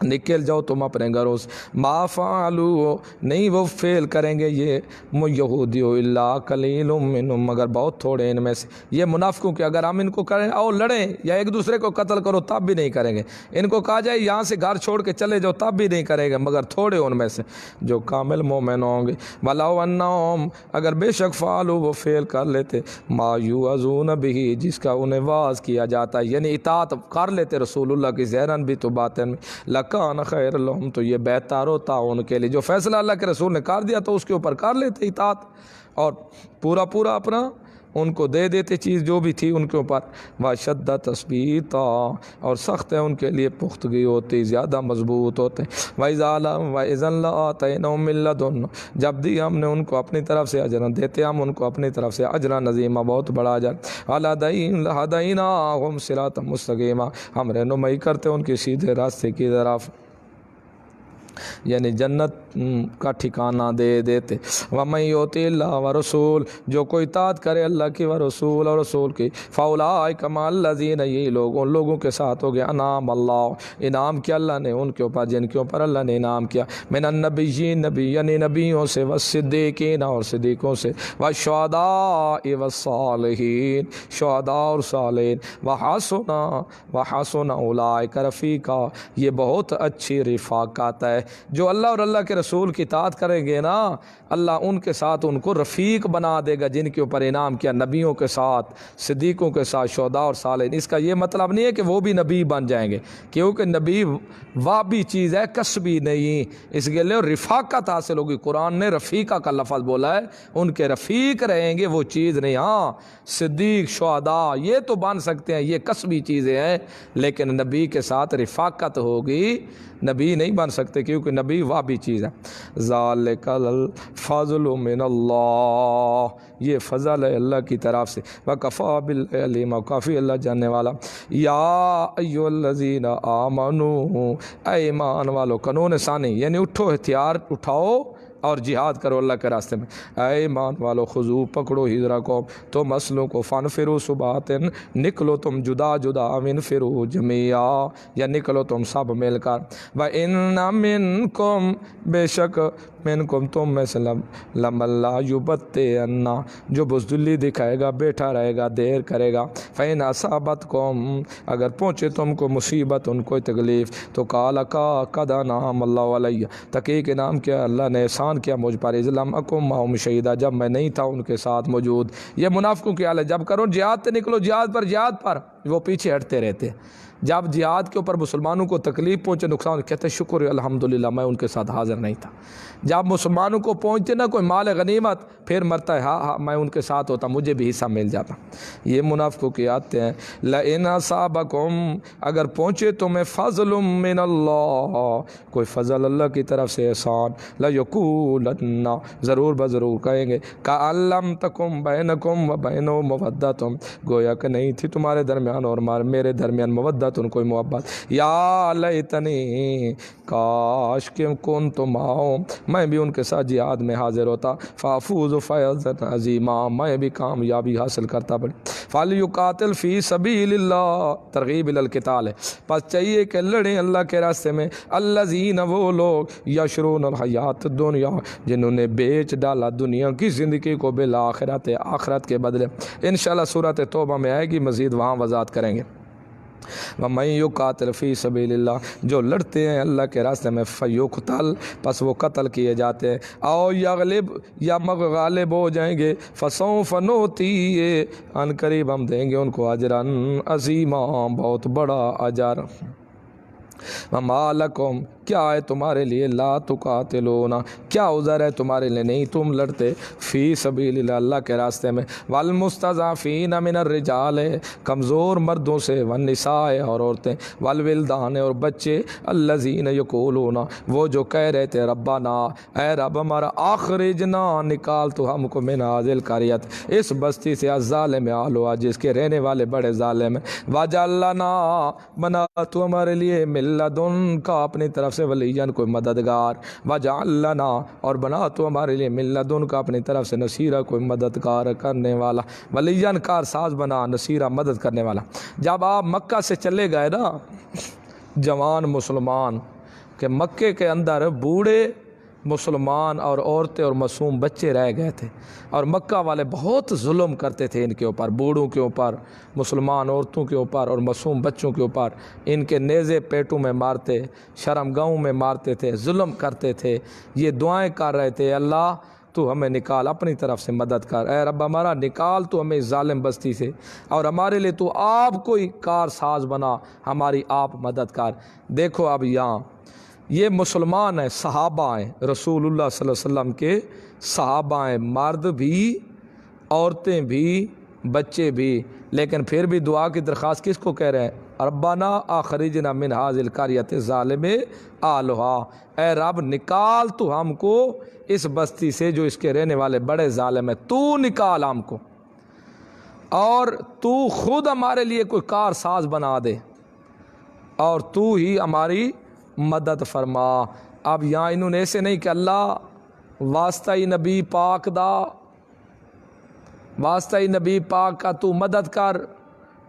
نکل جاؤ تم اپنے گھروں سے، ما فعلوا، نہیں وہ فعل کریں گے یہ یہودیو الا قلیل منہم، مگر بہت تھوڑے ان میں سے، یہ منافقوں کے، اگر ہم ان کو کریں آؤ لڑیں یا ایک دوسرے کو قتل کرو تب بھی نہیں کریں گے، ان کو کہا جائے یہاں سے گھر چھوڑ کے چلے جاؤ تب بھی نہیں کریں گے، مگر تھوڑے ان میں سے جو کامل مومن ہوں گے۔ وَلَوْ أَنَّهُمْ، اگر بے شک فعلوا وہ فعل کر لیتے، ما یوعظون بہ، جس کا انہیں واعظ کیا جاتا ہے، یعنی اطاعت کر لیتے رسول اللہ کی ظاہراً بھی تو باطن میں، کان خیر لہم، تو یہ بہتر ہوتا ان کے لیے، جو فیصلہ اللہ کے رسول نے کر دیا تو اس کے اوپر کر لیتے اطاعت، اور پورا اپنا ان کو دے دیتے چیز جو بھی تھی ان کے اوپر، وَشَدَّ تَثْبِيتًا، اور سخت ہے ان کے لیے پختگی ہوتی، زیادہ مضبوط ہوتے، وَإِذًا لَآتَيْنَاهُم مِّن لَّدُنَّا، جب دی ہم نے ان کو اپنی طرف سے اجرا، دیتے ہم ان کو اپنی طرف سے اجرا عظیما، بہت بڑا اجر، وَلَهَدَيْنَاهُمْ صِرَاطًا مُّسْتَقِيمًا، ہم رہنمائی کرتے ان کی سیدھے راستے کی طرف، یعنی جنت کا ٹھکانہ دے دیتے۔ وَمَن يُطِعِ اللَّهَ وَرَسُولَهُ، جو کوئی اطاعت کرے اللہ کی و رسول اور رسول کی، فَأُولَٰئِکَ مَعَ الَّذِينَ، یہ لوگ ان لوگوں کے ساتھ ہو گیا انعام اللہ، انعام کیا اللہ نے ان کے اوپر جن کے اوپر اللہ نے انعام کیا، من النبیین، نبی یعنی نبیوں سے، والصدیقین اور صدیقوں سے، والشہداء والصالحین، شہداء اور صالحین، وحسن اولئک رفیقا، یہ بہت اچھی رفاقت ہے۔ جو اللہ اور اللہ کے رسول کی اطاعت کریں گے نا، اللہ ان کے ساتھ ان کو رفیق بنا دے گا جن کے اوپر انعام کیا، نبیوں کے ساتھ، صدیقوں کے ساتھ، شہداء اور صالحین۔ اس کا یہ مطلب نہیں ہے کہ وہ بھی نبی بن جائیں گے، کیونکہ نبی وابی چیز ہے، کسبی نہیں، اس کے لیے رفاقت حاصل ہوگی۔ قرآن نے رفیقہ کا لفظ بولا ہے، ان کے رفیق رہیں گے، وہ چیز نہیں۔ ہاں صدیق، شہداء یہ تو بن سکتے ہیں، یہ کسبی چیزیں ہیں، لیکن نبی کے ساتھ رفاقت ہوگی، نبی نہیں بن سکتے، کیونکہ نبی وابی چیز ہے۔ ذالک الفضل من اللہ، یہ فضل ہے اللہ کی طرف سے، وکفیٰ باللہ علیما، کافی اللہ جاننے والا۔ یا ایھا الذین آمنوا، اے ایمان والو، قانون ثانی یعنی اٹھو، ہتھیار اٹھاؤ اور جہاد کرو اللہ کے راستے میں۔ اے ایمان والو، خذو پکڑو حذرکم، تم اصلوں کو، فانفروا ثباتن، نکلو تم جدا جدا، انفروا جميعا، یا نکلو تم سب مل کر، وَإِنَّ مِنکم، بے شک منکم تم میں سے، لمن لا یبطئن، جو بزدلی دکھائے گا، بیٹھا رہے گا، دیر کرے گا، فإن اصابتکم، اگر پہنچے تم کو مصیبت، ان کو تکلیف، تو قال قد انعم اللہ علیہ، تحقیق انعام کیا اللہ نے، احسان کیا مجھ پر، اذ لم اکن معہم شہیدا، جب میں نہیں تھا ان کے ساتھ موجود۔ یہ منافقوں کی حال ہے، جب کرو جہاد تے نکلو، جہاد پر وہ پیچھے ہٹتے رہتے، جب جہاد کے اوپر مسلمانوں کو تکلیف پہنچے، نقصان، کہتے شکر الحمدللہ میں ان کے ساتھ حاضر نہیں تھا۔ جب مسلمانوں کو پہنچے نا کوئی مال غنیمت، پھر مرتا ہے، ہاں میں ان کے ساتھ ہوتا، مجھے بھی حصہ مل جاتا۔ یہ منافقوں کی عادتیں ہیں۔ لئن اصابکم، اگر پہنچے تمہیں فضل من اللہ، کوئی فضل اللہ کی طرف سے، احسان، لیقولن، ضرور بضرور کہیں گے، کأن لم تکن بینکم وبینہ مودۃ، گویا کہ نہیں تھی تمہارے درمیان اور میرے درمیان مودۃ، کوئی محبت، یا لیتنی، کاش کہ کنت معہم، میں بھی ان کے ساتھ جہاد میں حاضر ہوتا، فافوز فوزا عظیما، میں بھی کامیابی حاصل کرتا بڑی۔ فلیقاتل فی سبیل اللہ، ترغیب الی القتال ہے، پس چاہیے کہ لڑیں اللہ کے راستے میں، الذین، وہ لوگ، یشرون الحیات الدنیا، جنہوں نے بیچ ڈالا دنیا کی زندگی کو بالآخرت، آخرت کے بدلے۔ انشاءاللہ سورۃ توبہ میں آئے گی، مزید وہاں وضاحت کریں گے۔ وَمَن يُقَاتِلْ فِي سَبِيلِ اللَّهِ، جو لڑتے ہیں اللہ کے راستے میں، فَيُقْتَلْ، پس وہ قتل کیے جاتے ہیں، او یغلب، یا غالب ہو جائیں گے، فَسَوْفَ نُؤْتِیہ، ان قریب ہم دیں گے ان کو اجرًا عظیما، بہت بڑا اجر۔ وَمَا لَكُمْ، کیا ہے تمہارے لیے، لا تقاتلون، کیا عذر ہے تمہارے لیے نہیں تم لڑتے، فی سبیل اللہ، اللہ کے راستے میں، والمستضعفین من الرجال، کمزور مردوں سے، والنساء، اور عورتیں، والولدان، اور بچے، الذین یقولون، وہ جو کہہ رہے تھے، ربنا، اے رب ہمارا، اخرجنا، نکال تو ہم کو من هذه القریة، اس بستی سے، الظالم اہلھا، جس کے رہنے والے بڑے ظالم ہیں، واجعل لنا، بنا تو ہمارے لیے، من لدنک، اپنی طرف سے، ولیاً، کوئی مددگار، وجعل لنا، اور بنا تو ہمارے لیے، من لدنک، اپنی طرف سے، نصیرہ، کوئی مددگار کرنے والا، ولیاً، کارساز بنا، نصیرہ، مدد کرنے والا۔ جب آپ مکہ سے چلے گئے نا جوان مسلمان، کہ مکے کے اندر بوڑھے مسلمان اور عورتیں اور معصوم بچے رہ گئے تھے، اور مکہ والے بہت ظلم کرتے تھے ان کے اوپر، بوڑھوں کے اوپر، مسلمان عورتوں کے اوپر اور معصوم بچوں کے اوپر، ان کے نیزے پیٹوں میں مارتے، شرم گاہوں میں مارتے تھے، ظلم کرتے تھے۔ یہ دعائیں کر رہے تھے، اللہ تو ہمیں نکال، اپنی طرف سے مدد کر، اے رب ہمارا نکال تو ہمیں اس ظالم بستی سے، اور ہمارے لیے تو آپ کوئی کار ساز بنا، ہماری آپ مدد کر۔ دیکھو اب یہاں یہ مسلمان ہیں، صحابہ ہیں، رسول اللہ صلی اللہ علیہ وسلم کے صحابہ ہیں، مرد بھی، عورتیں بھی، بچے بھی، لیکن پھر بھی دعا کی درخواست کس کو کہہ رہے ہیں؟ ربنا اخرجنا من هذه القرية الظالم اهلها، اے رب نکال تو ہم کو اس بستی سے جو اس کے رہنے والے بڑے ظالم ہیں، تو نکال ہم کو، اور تو خود ہمارے لیے کوئی کار ساز بنا دے، اور تو ہی ہماری مدد فرما۔ اب یہاں انہوں نے ایسے نہیں کہ اللہ واسطہ نبی پاک دا، واسطہ نبی پاک کا تو مدد کر،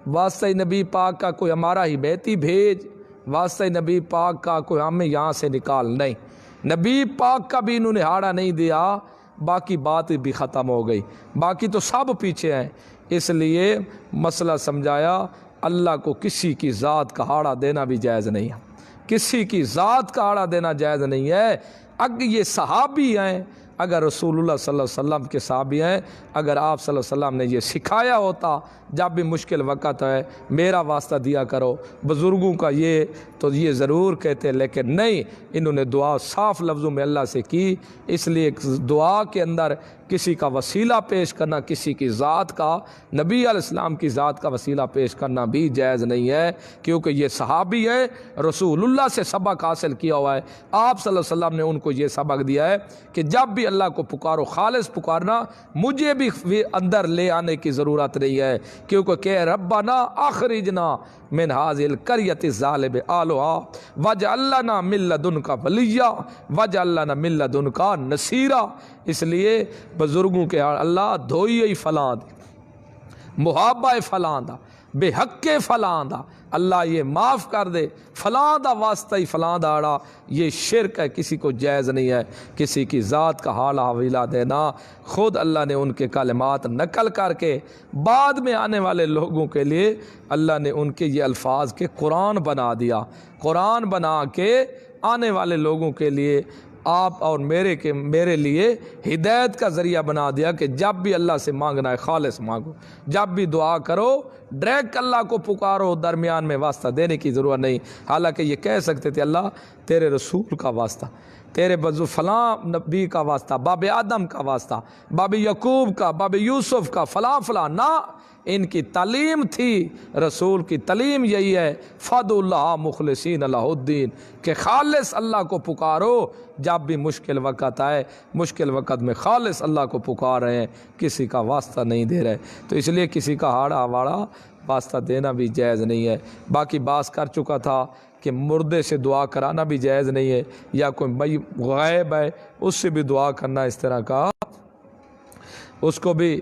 واسطہ نبی پاک کا کوئی ہمارا ہی بیتی بھیج، واسطہ نبی پاک کا کوئی ہمیں یہاں سے نکال، نہیں، نبی پاک کا بھی انہوں نے ہاڑا نہیں دیا، باقی بات بھی ختم ہو گئی، باقی تو سب پیچھے ہیں۔ اس لیے مسئلہ سمجھایا، اللہ کو کسی کی ذات کا ہاڑا دینا بھی جائز نہیں ہے، کسی کی ذات کا ہاڑا دینا جائز نہیں ہے۔ اگر یہ صحابی ہیں، اگر رسول اللہ صلی اللہ علیہ وسلم کے صحابی ہیں، اگر آپ صلی اللہ علیہ وسلم نے یہ سکھایا ہوتا جب بھی مشکل وقت ہے میرا واسطہ دیا کرو، بزرگوں کا یہ تو یہ ضرور کہتے، لیکن نہیں، انہوں نے دعا صاف لفظوں میں اللہ سے کی۔ اس لیے دعا کے اندر کسی کا وسیلہ پیش کرنا، کسی کی ذات کا، نبی علیہ السلام کی ذات کا وسیلہ پیش کرنا بھی جائز نہیں ہے، کیونکہ یہ صحابی ہے، رسول اللہ سے سبق حاصل کیا ہوا ہے۔ آپ صلی اللہ علیہ وسلم نے ان کو یہ سبق دیا ہے کہ جب بھی اللہ کو پکارو خالص پکارنا، مجھے بھی اندر لے آنے کی ضرورت نہیں ہے، کیونکہ کہ ربنا اخرجنا من هذه القرية الظالم اهلها واجعل لنا من لدنك وليا واجعل لنا من لدنك نصيرا۔ اس لیے بزرگوں کے اللہ دھوئی فلاں دے، محابہ فلاں دا، بے حق فلاں دا، اللہ یہ معاف کر دے، فلاں دا واسطہ ہی فلاں دا اڑا، یہ شرک ہے، کسی کو جائز نہیں ہے کسی کی ذات کا حال حویلہ دینا۔ خود اللہ نے ان کے کلمات نقل کر کے بعد میں آنے والے لوگوں کے لیے اللہ نے ان کے یہ الفاظ کے قرآن بنا دیا، قرآن بنا کے آنے والے لوگوں کے لیے آپ اور میرے لیے ہدایت کا ذریعہ بنا دیا کہ جب بھی اللہ سے مانگنا ہے خالص مانگو، جب بھی دعا کرو ڈائریکٹ اللہ کو پکارو، درمیان میں واسطہ دینے کی ضرورت نہیں۔ حالانکہ یہ کہہ سکتے تھے اللہ تیرے رسول کا واسطہ، تیرے فلاں نبی کا واسطہ، باب آدم کا واسطہ، باب یعقوب کا، باب یوسف کا، فلاں فلاں، نہ، ان کی تعلیم تھی، رسول کی تعلیم یہی ہے فادعوا اللہ مخلصین لہ الدین، کہ خالص اللہ کو پکارو، جب بھی مشکل وقت آئے، مشکل وقت میں خالص اللہ کو پکار رہے ہیں، کسی کا واسطہ نہیں دے رہے۔ تو اس لیے کسی کا ہاڑا واڑا واسطہ دینا بھی جائز نہیں ہے۔ باقی باز کر چکا تھا کہ مردے سے دعا کرانا بھی جائز نہیں ہے، یا کوئی غائب ہے اس سے بھی دعا کرنا اس طرح کا، اس کو بھی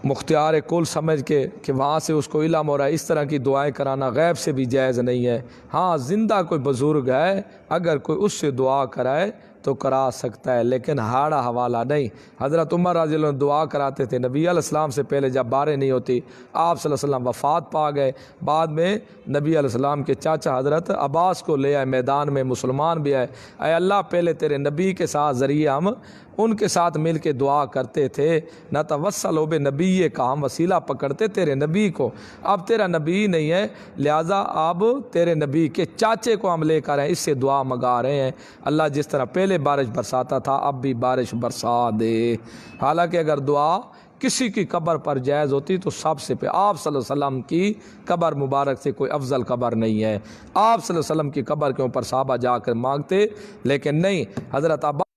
مختار کل سمجھ کے کہ وہاں سے اس کو علم ہو رہا ہے، اس طرح کی دعائیں کرانا غیب سے بھی جائز نہیں ہے۔ ہاں زندہ کوئی بزرگ ہے اگر کوئی اس سے دعا کرائے تو کرا سکتا ہے، لیکن ہاڑا حوالہ نہیں۔ حضرت عمر رضی اللہ عنہ دعا کراتے تھے نبی علیہ السلام سے پہلے، جب باریں نہیں ہوتی، آپ صلی اللہ علیہ وسلم وفات پا گئے، بعد میں نبی علیہ السلام کے چاچا حضرت عباس کو لے آئے میدان میں، مسلمان بھی آئے، اے اللہ پہلے تیرے نبی کے ساتھ ذریعے ہم ان کے ساتھ مل کے دعا کرتے تھے، نہ توسل ہو بے نبی کا، ہم وسیلہ پکڑتے تیرے نبی کو، اب تیرا نبی نہیں ہے، لہٰذا اب تیرے نبی کے چاچے کو ہم لے کر ہیں، اس سے دعا منگا رہے ہیں، اللہ جس طرح پہلے بارش برساتا تھا اب بھی بارش برسا دے۔ حالانکہ اگر دعا کسی کی قبر پر جائز ہوتی تو سب سے پہ آپ صلی اللہ علیہ وسلم کی قبر مبارک سے کوئی افضل قبر نہیں ہے، آپ صلی اللہ علیہ وسلم کی قبر کے اوپر صحابہ جا کر مانگتے، لیکن نہیں، حضرت عباس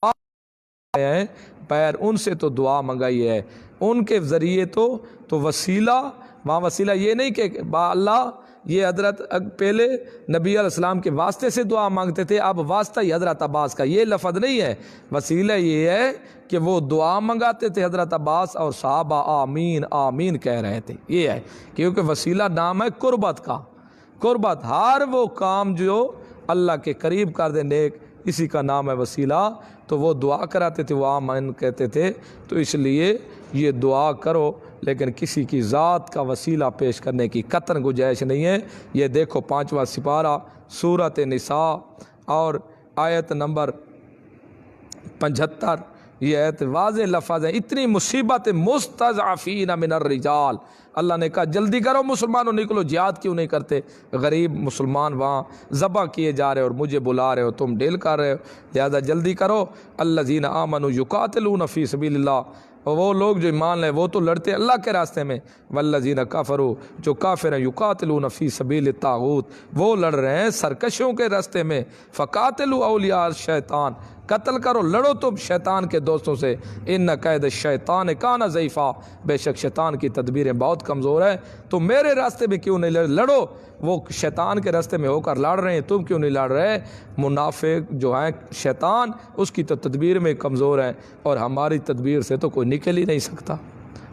ہیں پیر ان سے تو دعا منگائی ہے، ان کے ذریعے تو وسیلہ، وہاں وسیلہ یہ نہیں کہ با اللہ، یہ حضرت پہلے نبی علیہ السلام کے واسطے سے دعا مانگتے تھے، اب واسطہ ہی حضرت عباس کا، یہ لفظ نہیں ہے، وسیلہ یہ ہے کہ وہ دعا منگاتے تھے حضرت عباس، اور صحابہ آمین آمین کہہ رہے تھے، یہ ہے، کیونکہ وسیلہ نام ہے قربت کا، قربت، ہر وہ کام جو اللہ کے قریب کر دے نیک، اسی کا نام ہے وسیلہ، تو وہ دعا کراتے تھے، وہ آمین کہتے تھے، تو اس لیے یہ دعا کرو، لیکن کسی کی ذات کا وسیلہ پیش کرنے کی قطعاً گنجائش نہیں ہے۔ یہ دیکھو 5واں سپارہ سورۃ نساء اور آیت نمبر 75، یہ آیت واضح لفظ ہے، اتنی مصیبت مستضعفین من الرجال، اللہ نے کہا جلدی کرو مسلمانوں نکلو، جہاد کیوں نہیں کرتے؟ غریب مسلمان وہاں ذبح کیے جا رہے اور مجھے بلا رہے ہو، تم ڈیل کر رہے ہو، لہذا جلدی کرو۔ الذین آمنوا یقاتلون فی سبیل اللہ، اور وہ لوگ جو ایمان لے وہ تو لڑتے ہیں اللہ کے راستے میں، والذین کفروا جو کافر ہیں یقاتلون فی سبیل الطاغوت وہ لڑ رہے ہیں سرکشوں کے راستے میں، فقاتلوا اولیاء الشیطان قتل کرو لڑو تم شیطان کے دوستوں سے، ان قید الشیطان کان ضعیفا بے شک شیطان کی تدبیریں بہت کمزور ہیں، تم میرے راستے میں کیوں نہیں لڑو، وہ شیطان کے راستے میں ہو کر لڑ رہے ہیں تم کیوں نہیں لڑ رہے؟ منافق جو ہیں شیطان اس کی تو تدبیر میں کمزور ہیں، اور ہماری تدبیر سے تو کوئی نکل ہی نہیں سکتا،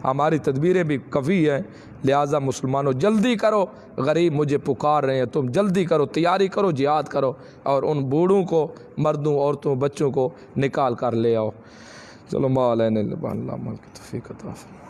ہماری تدبیریں بھی قوی ہیں، لہٰذا مسلمانوں جلدی کرو، غریب مجھے پکار رہے ہیں، تم جلدی کرو، تیاری کرو، جہاد کرو، اور ان بوڑھوں کو، مردوں، عورتوں، بچوں کو نکال کر لے آؤ۔ چلو ما علینا الا البلاغ، اللہ کی توفیق عطا فرمائے۔